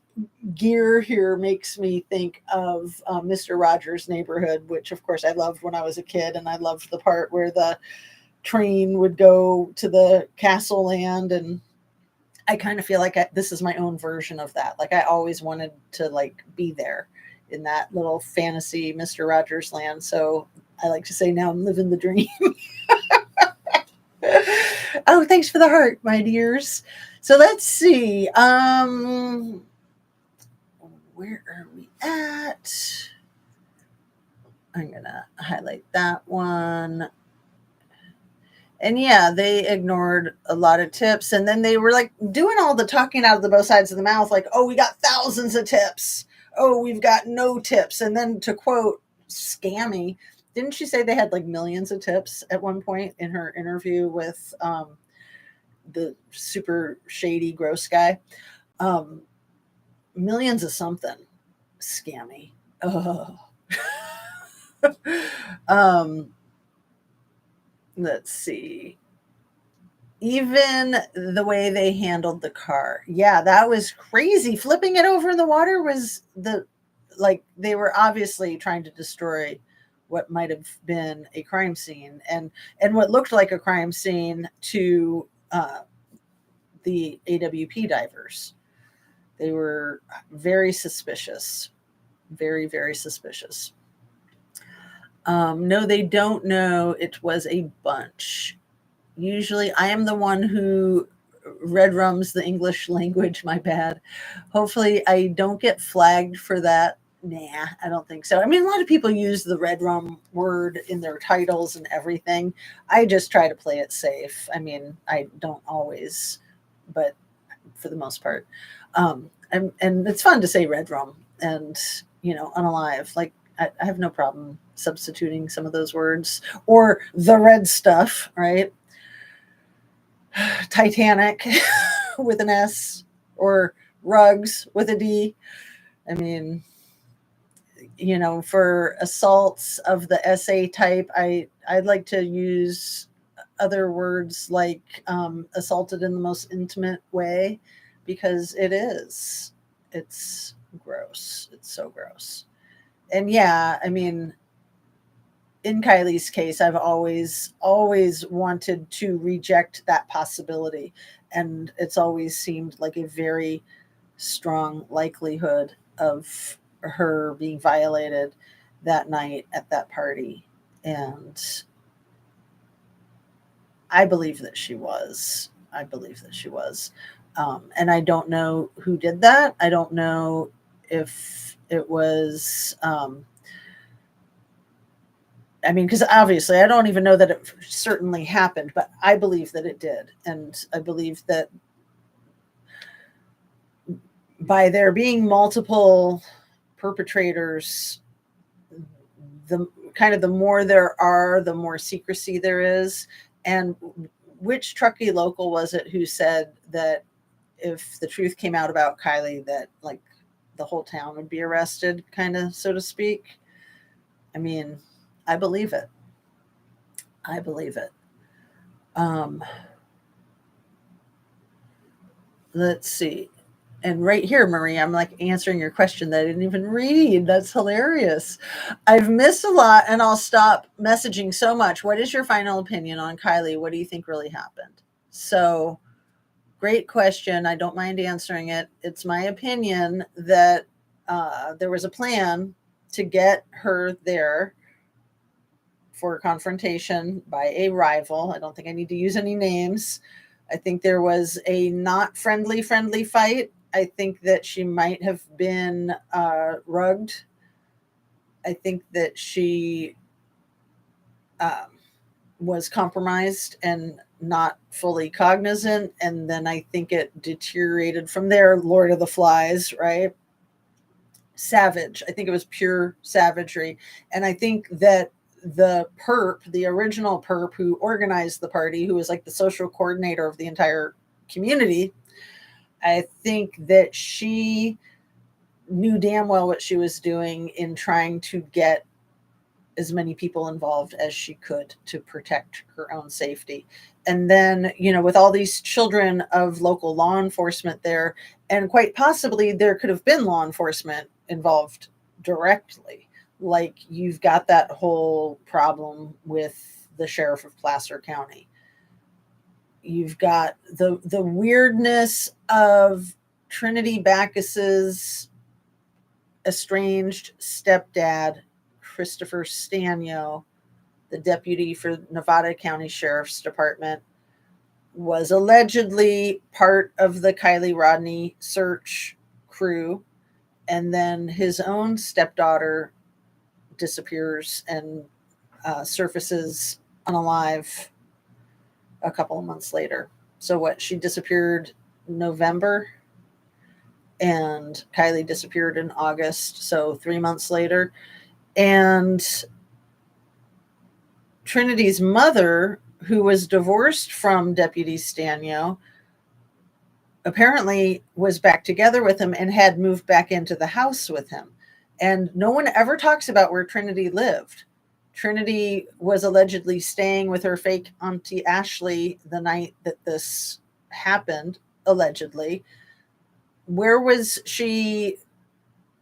S1: gear here makes me think of Mr. Rogers' Neighborhood, which of course I loved when I was a kid, and I loved the part where the train would go to the castle land, and I kind of feel like this is my own version of that. Like I always wanted to like be there in that little fantasy Mr. Rogers land. So I like to say now I'm living the dream. Oh, thanks for the heart, my dears. So let's see. Where are we at? I'm gonna highlight that one. And yeah, they ignored a lot of tips. And then they were like doing all the talking out of the both sides of the mouth, like, oh, we got thousands of tips. Oh, we've got no tips. And then to quote Scammy, didn't she say they had like millions of tips at one point in her interview with the super shady, gross guy? Um, Millions of something. Scammy. Oh. um, let's see. Even the way they handled the car. Yeah, that was crazy. Flipping it over in the water was like they were obviously trying to destroy what might have been a crime scene and what looked like a crime scene to the AWP divers. They were very suspicious. Very, very suspicious. No, they don't know it was a bunch. Usually I am the one who red rums the English language, my bad. Hopefully I don't get flagged for that. Nah, I don't think so. I mean, a lot of people use the red rum word in their titles and everything. I just try to play it safe. I mean, I don't always, but for the most part. And it's fun to say red rum and, unalive. Like, I have no problem substituting some of those words or the red stuff, right? Titanic with an S or rugs with a D. I mean, for assaults of the SA type, I'd like to use other words like assaulted in the most intimate way because it's gross. It's so gross. And yeah, I mean, in Kylie's case, I've always wanted to reject that possibility. And it's always seemed like a very strong likelihood of her being violated that night at that party. And I believe that she was. I believe that she was. And I don't know who did that. I don't know if it was I mean, because obviously I don't even know that it certainly happened, but I believe that it did. And I believe that by there being multiple perpetrators, the more there are, the more secrecy there is. And which Truckee local was it who said that if the truth came out about Kylie, that like the whole town would be arrested, kind of, so to speak? I mean, I believe it. I believe it. Let's see. And right here, Marie, I'm like answering your question that I didn't even read. That's hilarious. I've missed a lot and I'll stop messaging so much. What is your final opinion on Kylie? What do you think really happened? So, great question. I don't mind answering it. It's my opinion that there was a plan to get her there for confrontation by a rival. I don't think I need to use any names. I think there was a not friendly fight. I think that she might have been rugged. I think that she was compromised and not fully cognizant. And then I think it deteriorated from there. Lord of the Flies, right? Savage. I think it was pure savagery. And I think that the original perp who organized the party, who was like the social coordinator of the entire community, I think that she knew damn well what she was doing in trying to get as many people involved as she could to protect her own safety. And then, with all these children of local law enforcement there, and quite possibly there could have been law enforcement involved directly. Like, you've got that whole problem with the sheriff of Placer County. You've got the weirdness of Trinity Backus's estranged stepdad, Christopher Stanio, the deputy for Nevada County Sheriff's Department, was allegedly part of the Kiely Rodni search crew, and then his own stepdaughter disappears and surfaces unalive a couple of months later. So what? She disappeared November, and Kiely disappeared in August, so 3 months later. And Trinity's mother, who was divorced from Deputy Stanio, apparently was back together with him and had moved back into the house with him. And no one ever talks about where Trinity lived. Trinity was allegedly staying with her fake Auntie Ashley the night that this happened, allegedly. Where was she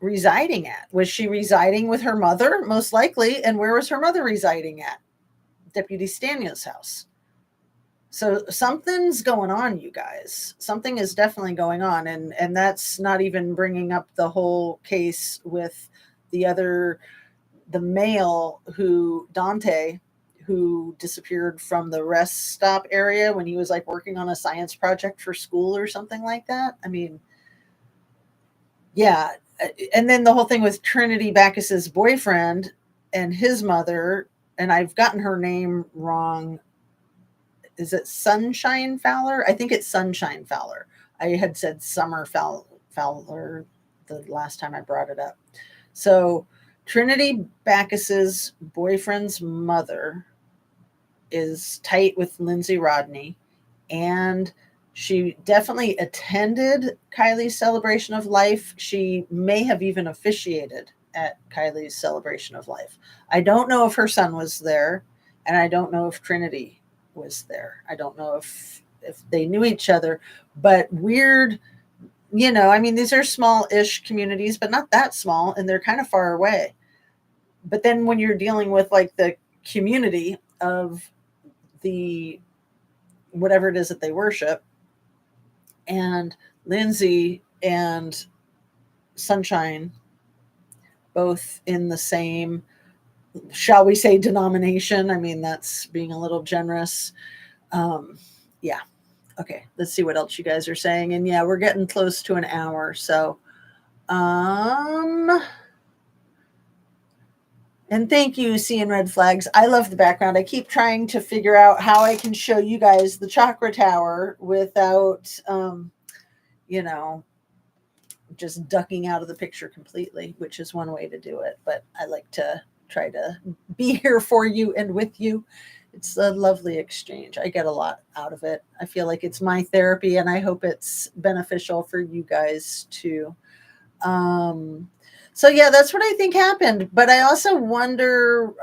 S1: residing at? Was she residing with her mother? Most likely. And where was her mother residing at? Deputy Stanio's house. So something's going on, you guys. Something is definitely going on. And that's not even bringing up the whole case with the male Dante, who disappeared from the rest stop area when he was like working on a science project for school or something like that. I mean, yeah. And then the whole thing with Trinity Backus's boyfriend and his mother, and I've gotten her name wrong. Is it Sunshine Fowler? I think it's Sunshine Fowler. I had said Summer Fowler the last time I brought it up. So Trinity Backus's boyfriend's mother is tight with Lindsay Rodni, and she definitely attended Kiely's celebration of life. She may have even officiated at Kiely's celebration of life. I don't know if her son was there, and I don't know if Trinity was there. I don't know if they knew each other, but weird, I mean, these are small-ish communities, but not that small, and they're kind of far away. But then when you're dealing with like the community of the whatever it is that they worship, and Lindsay and Sunshine both in the same, shall we say, denomination. I mean, that's being a little generous. Yeah. Okay. Let's see what else you guys are saying. And yeah, we're getting close to an hour. So, and thank you, Seeing Red Flags. I love the background. I keep trying to figure out how I can show you guys the chakra tower without, just ducking out of the picture completely, which is one way to do it. But I like to try to be here for you and with you. It's a lovely exchange. I get a lot out of it. I feel like it's my therapy, and I hope it's beneficial for you guys too. So yeah, that's what I think happened. But I also wonder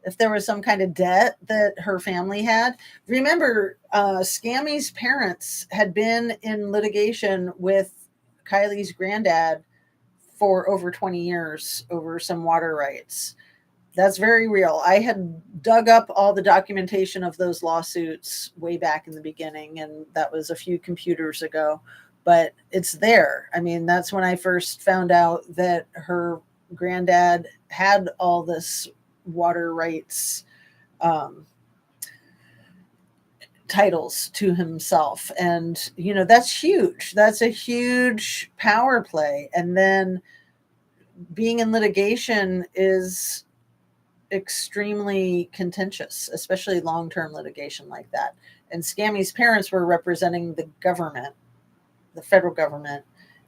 S1: if there was some kind of debt that her family had. Remember, Scammy's parents had been in litigation with Kiely's granddad for over 20 years over some water rights. That's very real. I had dug up all the documentation of those lawsuits way back in the beginning, and that was a few computers ago, but it's there. I mean, that's when I first found out that her granddad had all this water rights titles to himself. And, that's huge. That's a huge power play. And then being in litigation is extremely contentious, especially long-term litigation like that. And Scammy's parents were representing the government, the federal government,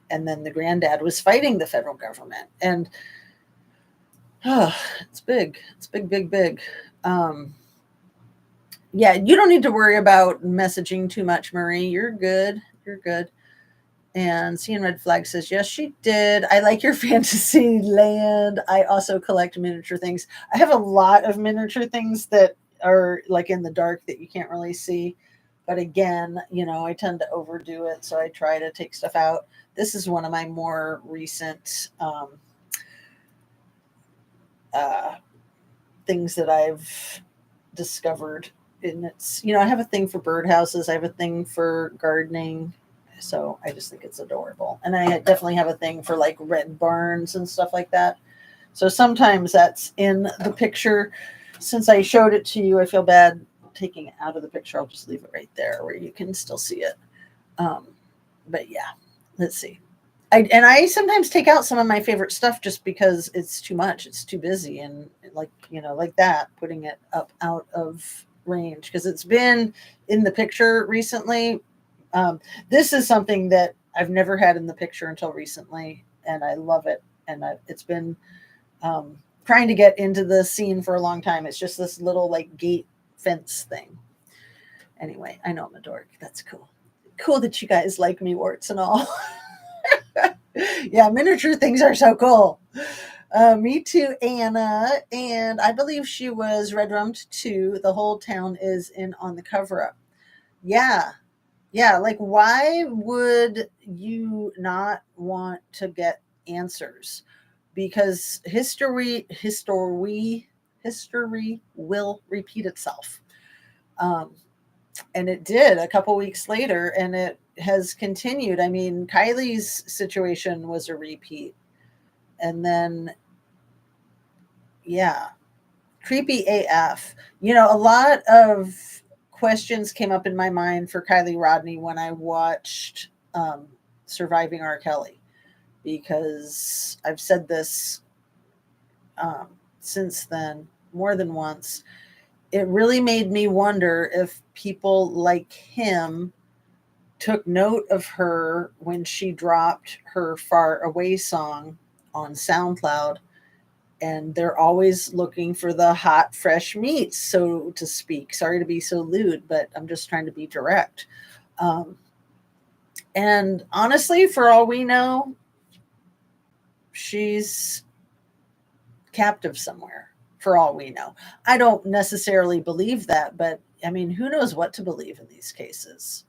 S1: and then the granddad was fighting the federal government. And it's big. It's big, big, big. Yeah, you don't need to worry about messaging too much, Marie. You're good. You're good. And Seeing Red Flag says, yes, she did. I like your fantasy land. I also collect miniature things. I have a lot of miniature things that are like in the dark that you can't really see. But again, I tend to overdo it. So I try to take stuff out. This is one of my more recent uh, things that I've discovered. And it's, I have a thing for birdhouses, I have a thing for gardening. So I just think it's adorable. And I definitely have a thing for like red barns and stuff like that. So sometimes that's in the picture. Since I showed it to you, I feel bad taking it out of the picture. I'll just leave it right there where you can still see it. But yeah, let's see. I sometimes take out some of my favorite stuff just because it's too much. It's too busy. And like that, putting it up out of range because it's been in the picture recently. This is something that I've never had in the picture until recently, and I love it. And it's been trying to get into the scene for a long time. It's just this little like gate fence thing. Anyway, I know I'm a dork. That's cool. Cool that you guys like me, warts and all. Yeah, miniature things are so cool. Me too, Anna. And I believe she was red rummed too. The whole town is in on the cover up. Yeah. Yeah. Like, why would you not want to get answers? Because history will repeat itself. Um, and it did a couple weeks later, and it has continued. I mean, Kylie's situation was a repeat. And then, yeah, creepy AF. A lot of questions came up in my mind for Kylie Rodney when I watched Surviving R. Kelly, because I've said this since then more than once. It really made me wonder if people like him took note of her when she dropped her Far Away song on SoundCloud, and they're always looking for the hot, fresh meats, so to speak. Sorry to be so lewd, but I'm just trying to be direct. And honestly, for all we know, she's captive somewhere, for all we know. I don't necessarily believe that, but I mean, who knows what to believe in these cases?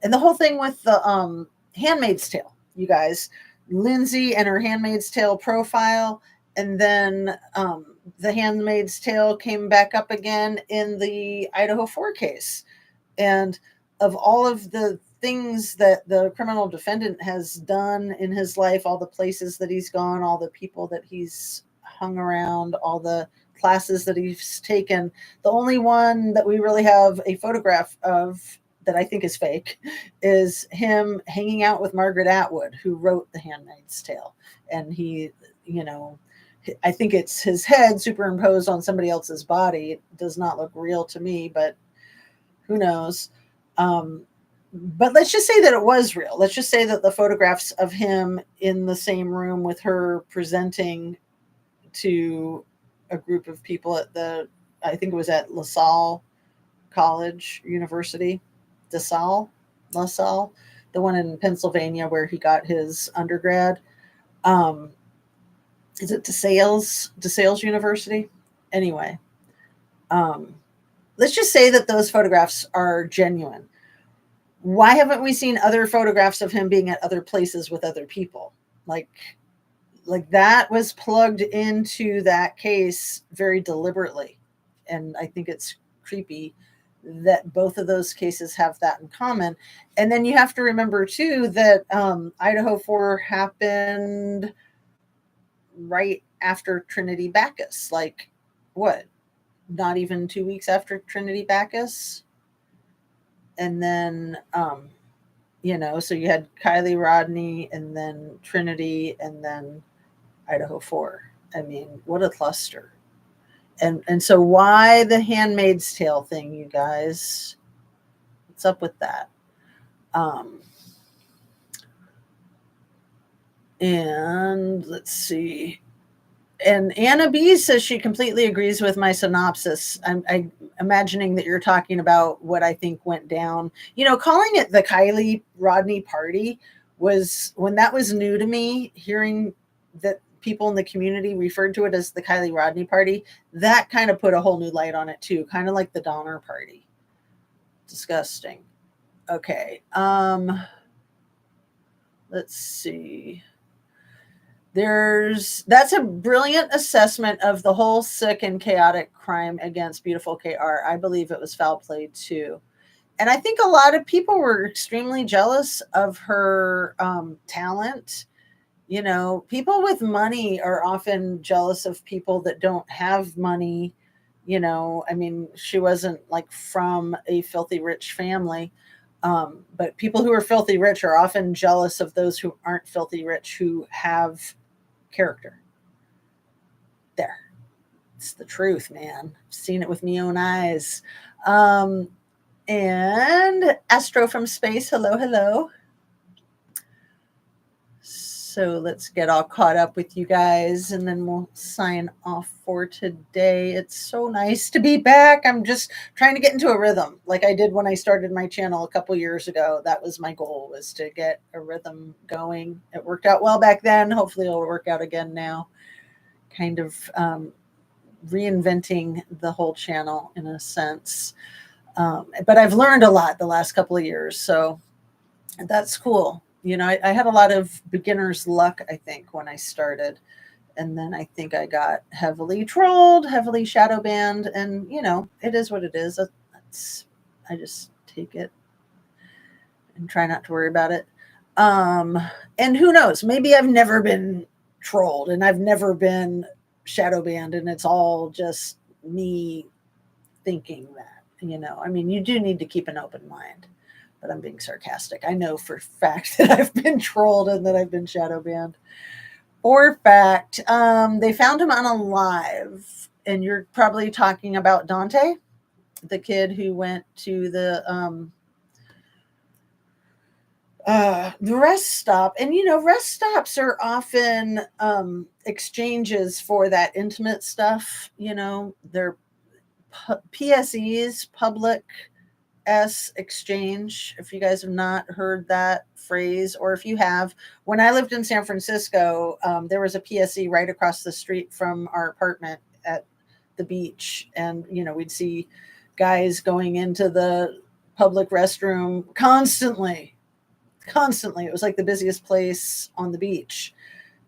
S1: And the whole thing with the Handmaid's Tale, you guys, Lindsay and her Handmaid's Tale profile, and then the Handmaid's Tale came back up again in the Idaho 4 case. And of all of the things that the criminal defendant has done in his life, all the places that he's gone, all the people that he's hung around, all the classes that he's taken, the only one that we really have a photograph of that I think is fake is him hanging out with Margaret Atwood, who wrote The Handmaid's Tale. And he, I think it's his head superimposed on somebody else's body. It does not look real to me, but who knows? But let's just say that it was real. Let's just say that the photographs of him in the same room with her presenting to a group of people at I think it was at LaSalle College University, LaSalle, the one in Pennsylvania where he got his undergrad. Is it DeSales University? Anyway, let's just say that those photographs are genuine. Why haven't we seen other photographs of him being at other places with other people? Like that was plugged into that case very deliberately. And I think it's creepy that both of those cases have that in common. And then you have to remember too that Idaho 4 happened right after Trinity Bacchus. Like, what? Not even 2 weeks after Trinity Bacchus? And then, so you had Kylie Rodney and then Trinity and then Idaho 4. I mean, what a cluster. And so why the Handmaid's Tale thing, you guys? What's up with that? And let's see. And Anna B says she completely agrees with my synopsis. I'm imagining that you're talking about what I think went down. Calling it the Kylie Rodney party was when that was new to me, hearing that people in the community referred to it as the Kylie Rodney party, that kind of put a whole new light on it too, kind of like the Donner party. Disgusting. Okay. Let's see. That's a brilliant assessment of the whole sick and chaotic crime against beautiful KR. I believe it was foul play too. And I think a lot of people were extremely jealous of her talent. You know, people with money are often jealous of people that don't have money. You know, I mean, she wasn't like from a filthy rich family. But people who are filthy rich are often jealous of those who aren't filthy rich who have character. There. It's the truth, man. I've seen it with my own eyes. Um, and Astro from Space, hello, hello. So let's get all caught up with you guys and then we'll sign off for today. It's so nice to be back. I'm just trying to get into a rhythm like I did when I started my channel a couple years ago. That was my goal, was to get a rhythm going. It worked out well back then. Hopefully it'll work out again now. Kind of reinventing the whole channel in a sense. But I've learned a lot the last couple of years. So that's cool. You know, I had a lot of beginner's luck, I think, when I started. And then I think I got heavily trolled, heavily shadow banned. And, you know, it is what it is. I just take it and try not to worry about it. And who knows? Maybe I've never been trolled and I've never been shadow banned. And it's all just me thinking that, you know. I mean, you do need to keep an open mind. But I'm being sarcastic. I know for fact that I've been trolled and that I've been shadow banned. For fact, they found him unalive. And you're probably talking about Dante, the kid who went to the rest stop. And, you know, rest stops are often exchanges for that intimate stuff. You know, they're PSEs, public exchange. If you guys have not heard that phrase, or if you have, when I lived in San Francisco, there was a PSE right across the street from our apartment at the beach. And, you know, we'd see guys going into the public restroom constantly. It was like the busiest place on the beach.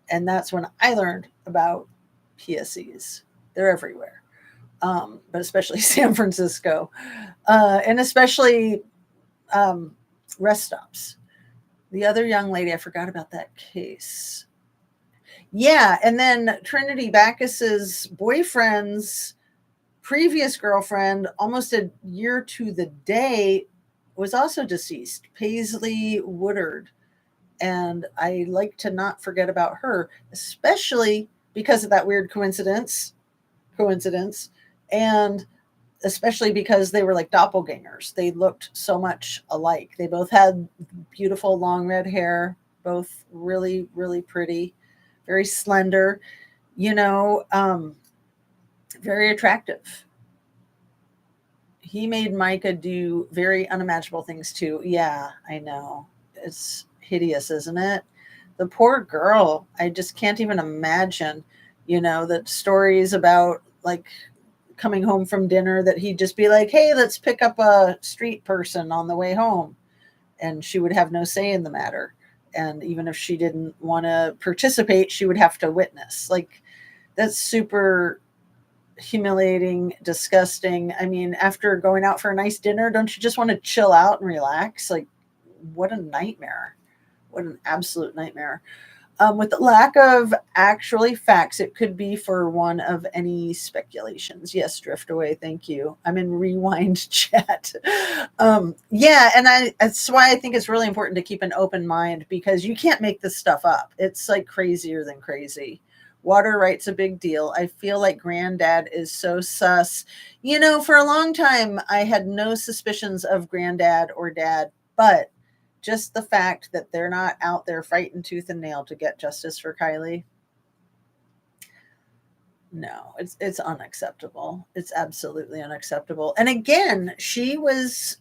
S1: And that's when I learned about PSEs. They're everywhere. But especially San Francisco, and especially rest stops. The other young lady, I forgot about that case. Yeah, and then Trinity Backus's boyfriend's previous girlfriend, almost a year to the day, was also deceased, Paisley Woodard. And I like to not forget about her, especially because of that weird coincidence, and especially because they were like doppelgangers. They looked so much alike. They both had beautiful long red hair, both really, really pretty, very slender, you know, very attractive. He made Micah do very unimaginable things too. Yeah, I know. It's hideous, isn't it? The poor girl. I just can't even imagine, you know, that stories about like coming home from dinner that he'd just be like, hey, let's pick up a street person on the way home. And she would have no say in the matter. And even if she didn't want to participate, she would have to witness. Like, that's super humiliating, disgusting. I mean, after going out for a nice dinner, don't you just want to chill out and relax? Like, what a nightmare. What an absolute nightmare. With the lack of actually facts, it could be for one of any speculations. Yes, drift away. Thank you. I'm in rewind chat. Yeah, and that's why I think it's really important to keep an open mind, because you can't make this stuff up. It's like crazier than crazy. Water right's a big deal. I feel like Granddad is so sus. You know, for a long time, I had no suspicions of Granddad or Dad, but just the fact that they're not out there fighting tooth and nail to get justice for Kylie. No, it's unacceptable. It's absolutely unacceptable. And again, she was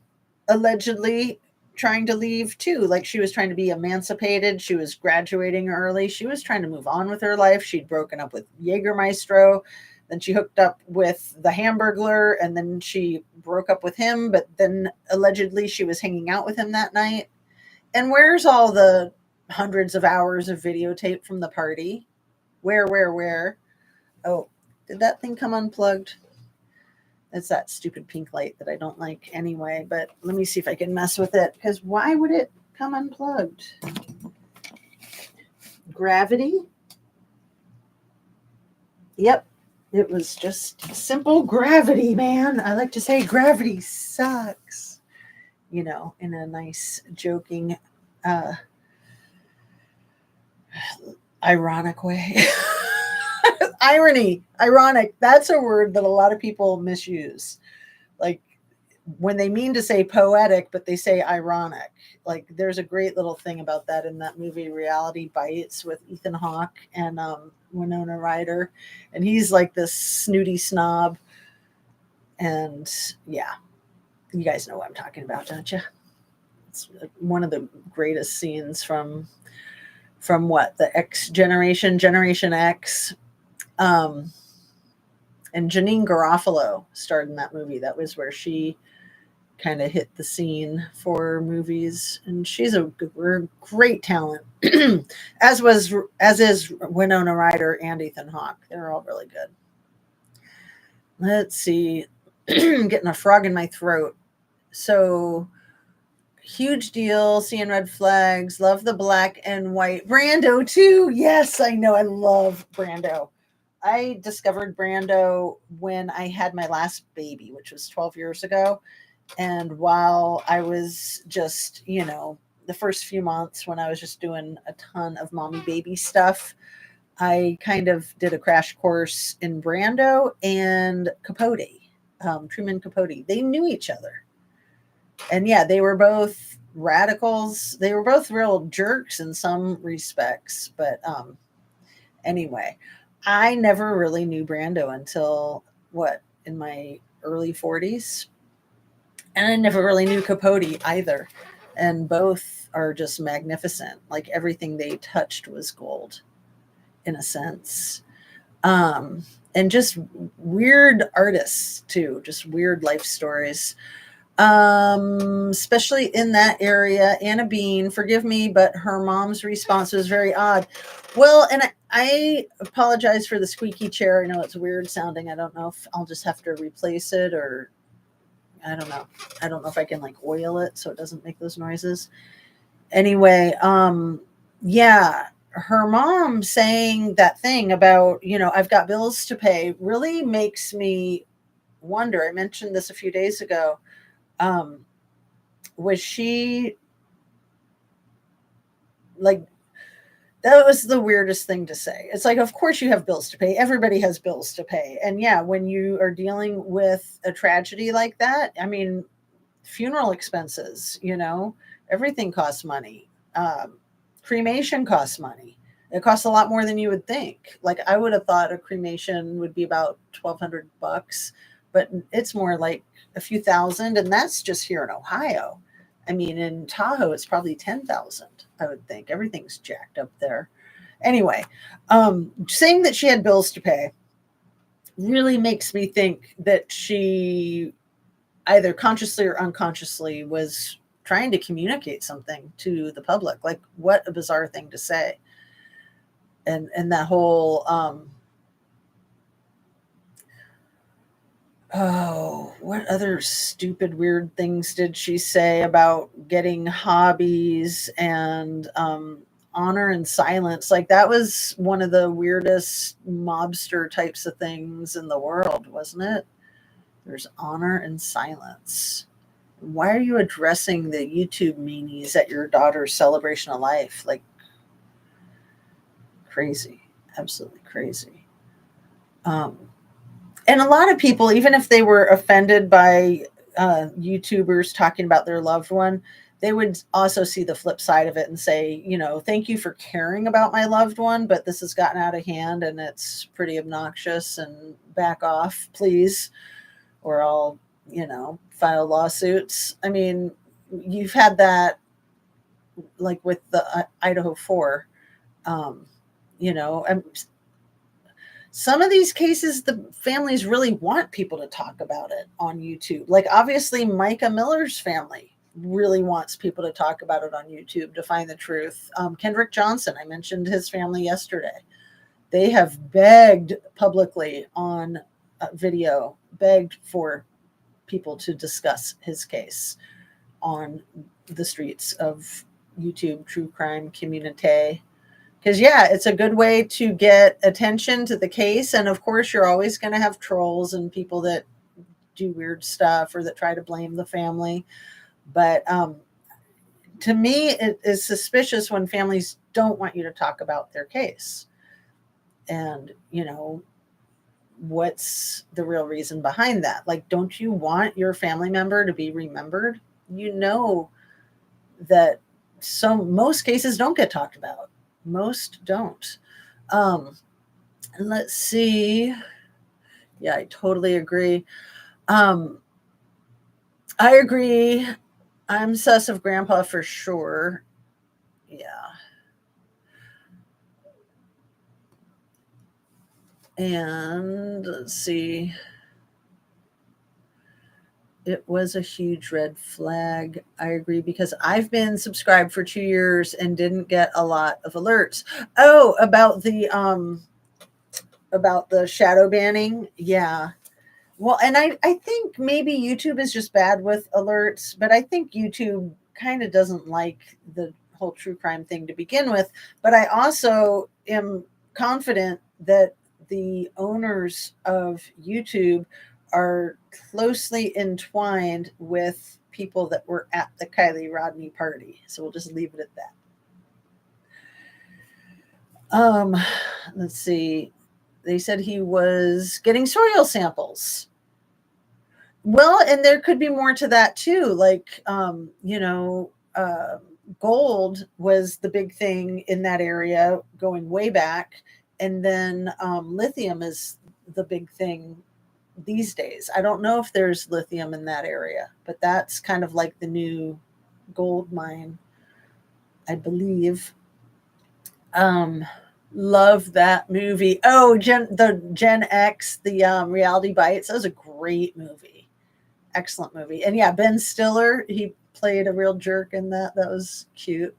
S1: allegedly trying to leave too. Like she was trying to be emancipated. She was graduating early. She was trying to move on with her life. She'd broken up with Jägermeister. Then she hooked up with the Hamburglar, and then she broke up with him. But then allegedly she was hanging out with him that night. And where's all the hundreds of hours of videotape from the party? Where? Oh, did that thing come unplugged? It's that stupid pink light that I don't like anyway, but let me see if I can mess with it, because why would it come unplugged? Gravity? Yep, it was just simple gravity, man. I like to say gravity sucks, in a nice, joking, uh, ironic way. Ironic. That's a word that a lot of people misuse. Like when they mean to say poetic, but they say ironic. Like there's a great little thing about that in that movie Reality Bites with Ethan Hawke and Winona Ryder. And he's like this snooty snob. And yeah, you guys know what I'm talking about, don't you? It's one of the greatest scenes from what, the X generation, Generation X. And Janine Garofalo starred in that movie. That was where she kind of hit the scene for movies, and she's a great talent. as is Winona Ryder and Ethan Hawke. They're all really good. Let's see. Getting a frog in my throat. So huge deal, seeing red flags, love the black and white. Brando too. Yes, I know. I love Brando. I discovered Brando when I had my last baby, which was 12 years ago. And while I was just, the first few months when I was just doing a ton of mommy baby stuff, I kind of did a crash course in Brando and Capote, Truman Capote. They knew each other. And yeah, they were both radicals. They were both real jerks in some respects. But anyway, I never really knew Brando until in my early 40s. And I never really knew Capote either. And both are just magnificent. Like everything they touched was gold, in a sense. And just weird artists, too, just weird life stories. Especially in that area. Anna Bean, forgive me, but her mom's response was very odd. Well, and I apologize for the squeaky chair. I know it's weird sounding. I don't know if I'll just have to replace it, or I don't know. I don't know if I can like oil it so it doesn't make those noises. Anyway, yeah, her mom saying that thing about, I've got bills to pay really makes me wonder. I mentioned this a few days ago. Was she like, that was the weirdest thing to say. It's like, of course you have bills to pay. Everybody has bills to pay. And yeah, when you are dealing with a tragedy like that, I mean, funeral expenses, everything costs money. Cremation costs money. It costs a lot more than you would think. Like I would have thought a cremation would be about $1,200, but it's more like a few thousand, and that's just here in Ohio. I mean, in Tahoe, it's probably 10,000. I would think everything's jacked up there. Anyway, saying that she had bills to pay really makes me think that she either consciously or unconsciously was trying to communicate something to the public. Like, what a bizarre thing to say. And that whole oh, what other stupid weird things did she say about getting hobbies and honor and silence? Like that was one of the weirdest mobster types of things in the world, wasn't it? There's honor and silence. Why are you addressing the YouTube meanies at your daughter's celebration of life? Like crazy, absolutely crazy. And a lot of people, even if they were offended by YouTubers talking about their loved one, they would also see the flip side of it and say, thank you for caring about my loved one, but this has gotten out of hand and it's pretty obnoxious, and back off, please, or I'll, file lawsuits. I mean, you've had that like with the Idaho 4, you know, and some of these cases, the families really want people to talk about it on YouTube. Like, obviously, Micah Miller's family really wants people to talk about it on YouTube to find the truth. Kendrick Johnson, I mentioned his family yesterday. They have begged publicly on video, begged for people to discuss his case on the streets of YouTube true crime community. Because, yeah, it's a good way to get attention to the case. And of course, you're always going to have trolls and people that do weird stuff or that try to blame the family. But to me, it is suspicious when families don't want you to talk about their case. And, you know, what's the real reason behind that? Like, don't you want your family member to be remembered? You know that most cases don't get talked about. Most don't. Let's see. Yeah, I totally agree. I agree. I'm sus of grandpa for sure. Yeah. And let's see. It was a huge red flag. I agree, because I've been subscribed for 2 years and didn't get a lot of alerts. Oh, about the shadow banning. Yeah. Well, and I think maybe YouTube is just bad with alerts, but I think YouTube kind of doesn't like the whole true crime thing to begin with. But I also am confident that the owners of YouTube are closely entwined with people that were at the Kylie Rodney party. So we'll just leave it at that. Let's see. They said he was getting soil samples. Well, and there could be more to that too. Like, gold was the big thing in that area going way back. And then lithium is the big thing these days. I don't know if there's lithium in that area, but that's kind of like the new gold mine, I believe. Love that movie. Oh, Gen X, the Reality Bites. That was a great movie. Excellent movie. And yeah, Ben Stiller, he played a real jerk in that. That was cute.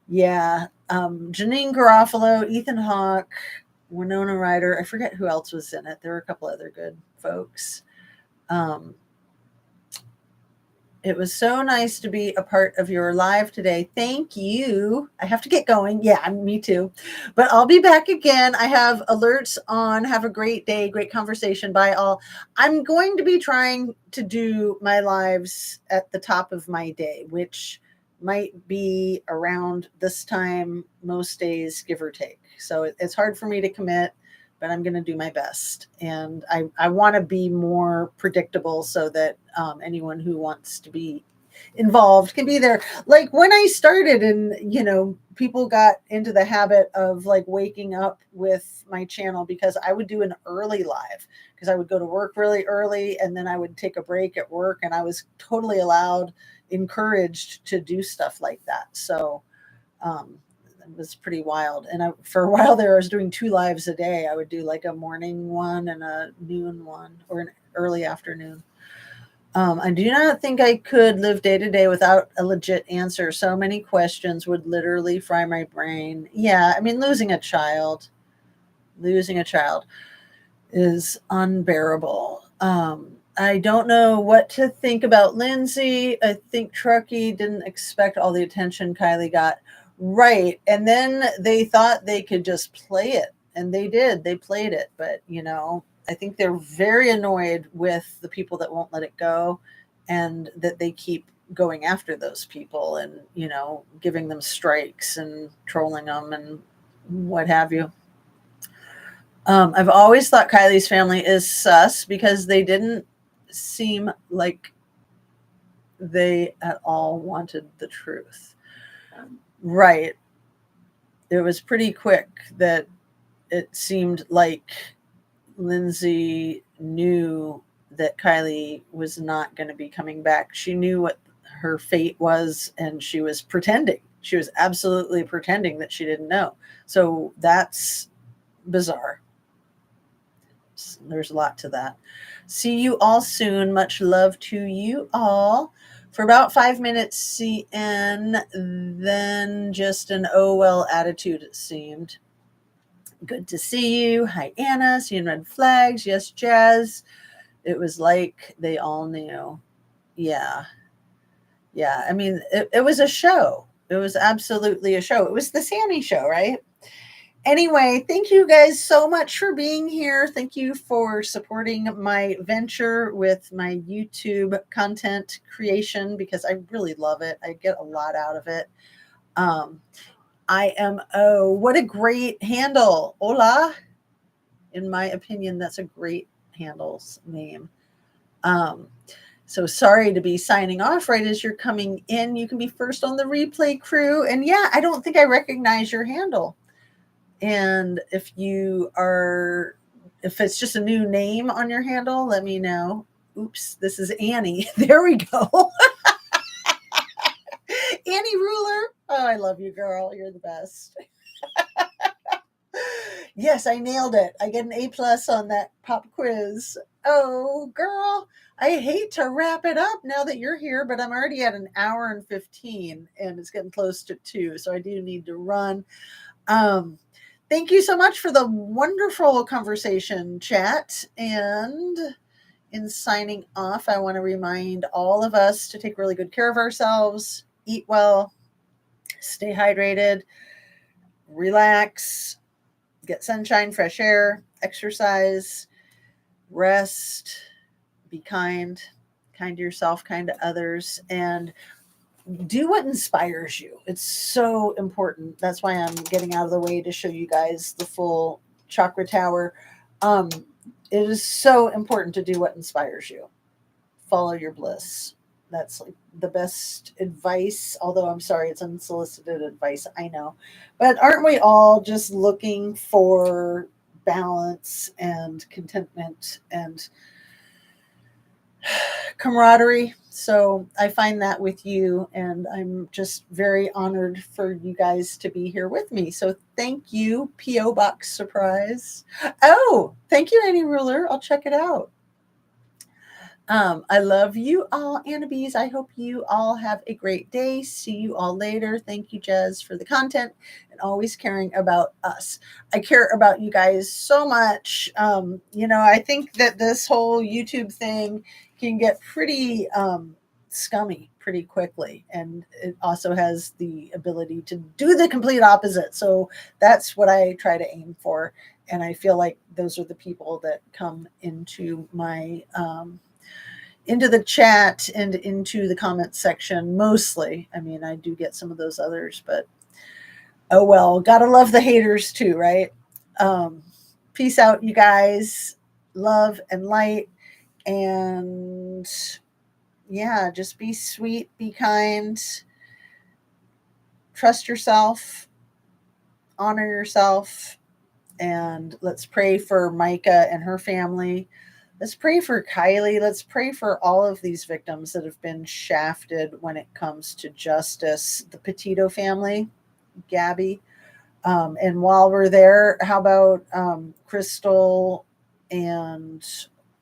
S1: Yeah. Janine Garofalo, Ethan Hawke, Winona Ryder. I forget who else was in it. There were a couple other good folks. It was so nice to be a part of your live today. Thank you. I have to get going. Yeah, me too. But I'll be back again. I have alerts on. Have a great day. Great conversation. Bye, all. I'm going to be trying to do my lives at the top of my day, which might be around this time most days, give or take. So it's hard for me to commit, but I'm going to do my best. And I want to be more predictable so that anyone who wants to be involved can be there. Like when I started and, people got into the habit of like waking up with my channel, because I would do an early live because I would go to work really early and then I would take a break at work, and I was totally encouraged to do stuff like that. So, it was pretty wild. And for a while there, I was doing 2 lives a day. I would do like a morning one and a noon one, or an early afternoon. I do not think I could live day to day without a legit answer. So many questions would literally fry my brain. Yeah, I mean, losing a child is unbearable. I don't know what to think about Lindsay. I think Truckee didn't expect all the attention Kylie got. Right. And then they thought they could just play it. And they did. They played it. But, I think they're very annoyed with the people that won't let it go, and that they keep going after those people and, giving them strikes and trolling them and what have you. I've always thought Kylie's family is sus because they didn't seem like they at all wanted the truth. Right. It was pretty quick that it seemed like Lindsay knew that Kylie was not going to be coming back. She knew what her fate was, and she was pretending. She was absolutely pretending that she didn't know. So that's bizarre. There's a lot to that. See you all soon. Much love to you all. For about 5 minutes, CN, then just an oh well attitude, it seemed. Good to see you. Hi, Anna. Seeing red flags. Yes, Jazz. It was like they all knew. Yeah. Yeah. I mean, it was a show. It was absolutely a show. It was the Sammy show, right? Anyway, thank you guys so much for being here. Thank you for supporting my venture with my YouTube content creation because I really love it. I get a lot out of it. IMO, what a great handle. Hola. In my opinion, that's a great handle's name. So sorry to be signing off right as you're coming in. You can be first on the replay crew. And yeah, I don't think I recognize your handle. And if it's just a new name on your handle, let me know. Oops, this is Annie. There we go. Annie Ruler. Oh, I love you, girl. You're the best. Yes, I nailed it. I get an A+ on that pop quiz. Oh, girl. I hate to wrap it up now that you're here, but I'm already at an hour and 15 and it's getting close to 2. So I do need to run. Thank you so much for the wonderful conversation, chat. And in signing off, I want to remind all of us to take really good care of ourselves, eat well, stay hydrated, relax, get sunshine, fresh air, exercise, rest, be kind to yourself, kind to others, and do what inspires you. It's so important. That's why I'm getting out of the way to show you guys the full chakra tower. It is so important to do what inspires you. Follow your bliss. That's like the best advice, although I'm sorry, it's unsolicited advice, I know. But aren't we all just looking for balance and contentment and camaraderie? So I find that with you, and I'm just very honored for you guys to be here with me. So thank you, P.O. Box Surprise. Oh, thank you, Annie Ruler. I'll check it out. I love you all, Annabees. I hope you all have a great day. See you all later. Thank you, Jez, for the content and always caring about us. I care about you guys so much. I think that this whole YouTube thing can get pretty scummy pretty quickly. And it also has the ability to do the complete opposite. So that's what I try to aim for. And I feel like those are the people that come into my into the chat and into the comment section mostly. I mean, I do get some of those others, but oh well, gotta love the haters too, right? Peace out, you guys. Love and light. And yeah, just be sweet, be kind, trust yourself, honor yourself, and let's pray for Micah and her family. Let's pray for Kylie. Let's pray for all of these victims that have been shafted when it comes to justice. The Petito family, Gabby. And while we're there, how about Crystal and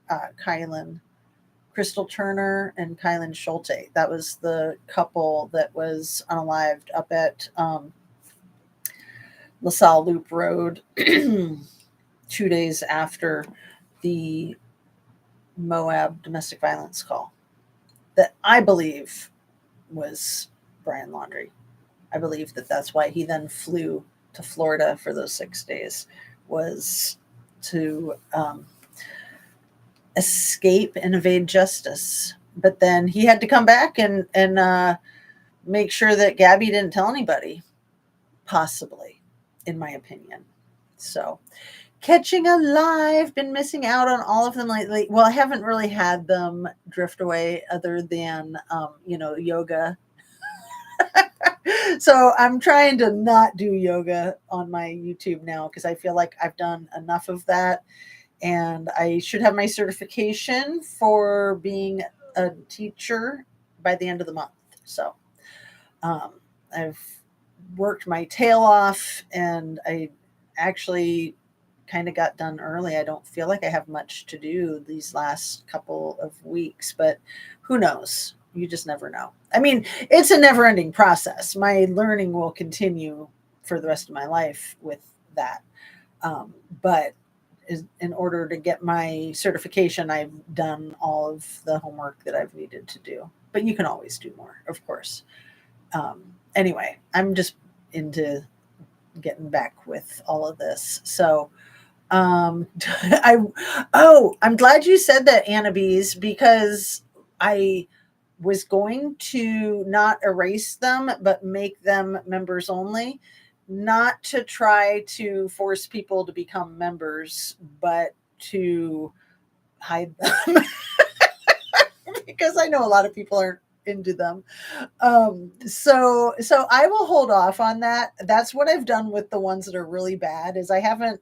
S1: Kylan? Crystal Turner and Kylan Schulte. That was the couple that was unalived up at LaSalle Loop Road 2 days after the Moab domestic violence call that I believe was Brian Laundrie. I believe that that's why he then flew to Florida for those 6 days, was to escape and evade justice. But then he had to come back and make sure that Gabby didn't tell anybody, possibly, in my opinion. So catching alive, been missing out on all of them lately. Well, I haven't really had them drift away other than yoga. So I'm trying to not do yoga on my YouTube now because I feel like I've done enough of that, and I should have my certification for being a teacher by the end of the month. So I've worked my tail off, and I actually kind of got done early. I don't feel like I have much to do these last couple of weeks, but who knows? You just never know. I mean, it's a never ending process. My learning will continue for the rest of my life with that. But in order to get my certification, I've done all of the homework that I've needed to do. But you can always do more, of course. Anyway, I'm just into getting back with all of this. So, I I'm glad you said that, Annabes, because I was going to not erase them, but make them members only, not to try to force people to become members, but to hide them because I know a lot of people aren't into them. So I will hold off on that. That's what I've done with the ones that are really bad is I haven't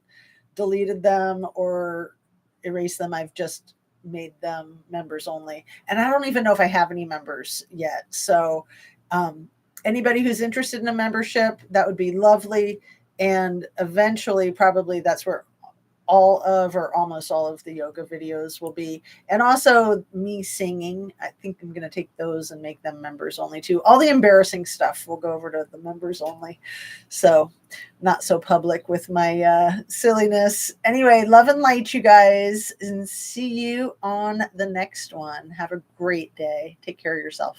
S1: deleted them or erased them. I've just made them members only. And I don't even know if I have any members yet. So um, anybody who's interested in a membership, that would be lovely. And eventually, probably that's where all of or almost all of the yoga videos will be. And also me singing. I think I'm going to take those and make them members only too. All the embarrassing stuff will go over to the members only. So not so public with my silliness. Anyway, love and light, you guys, and see you on the next one. Have a great day. Take care of yourself.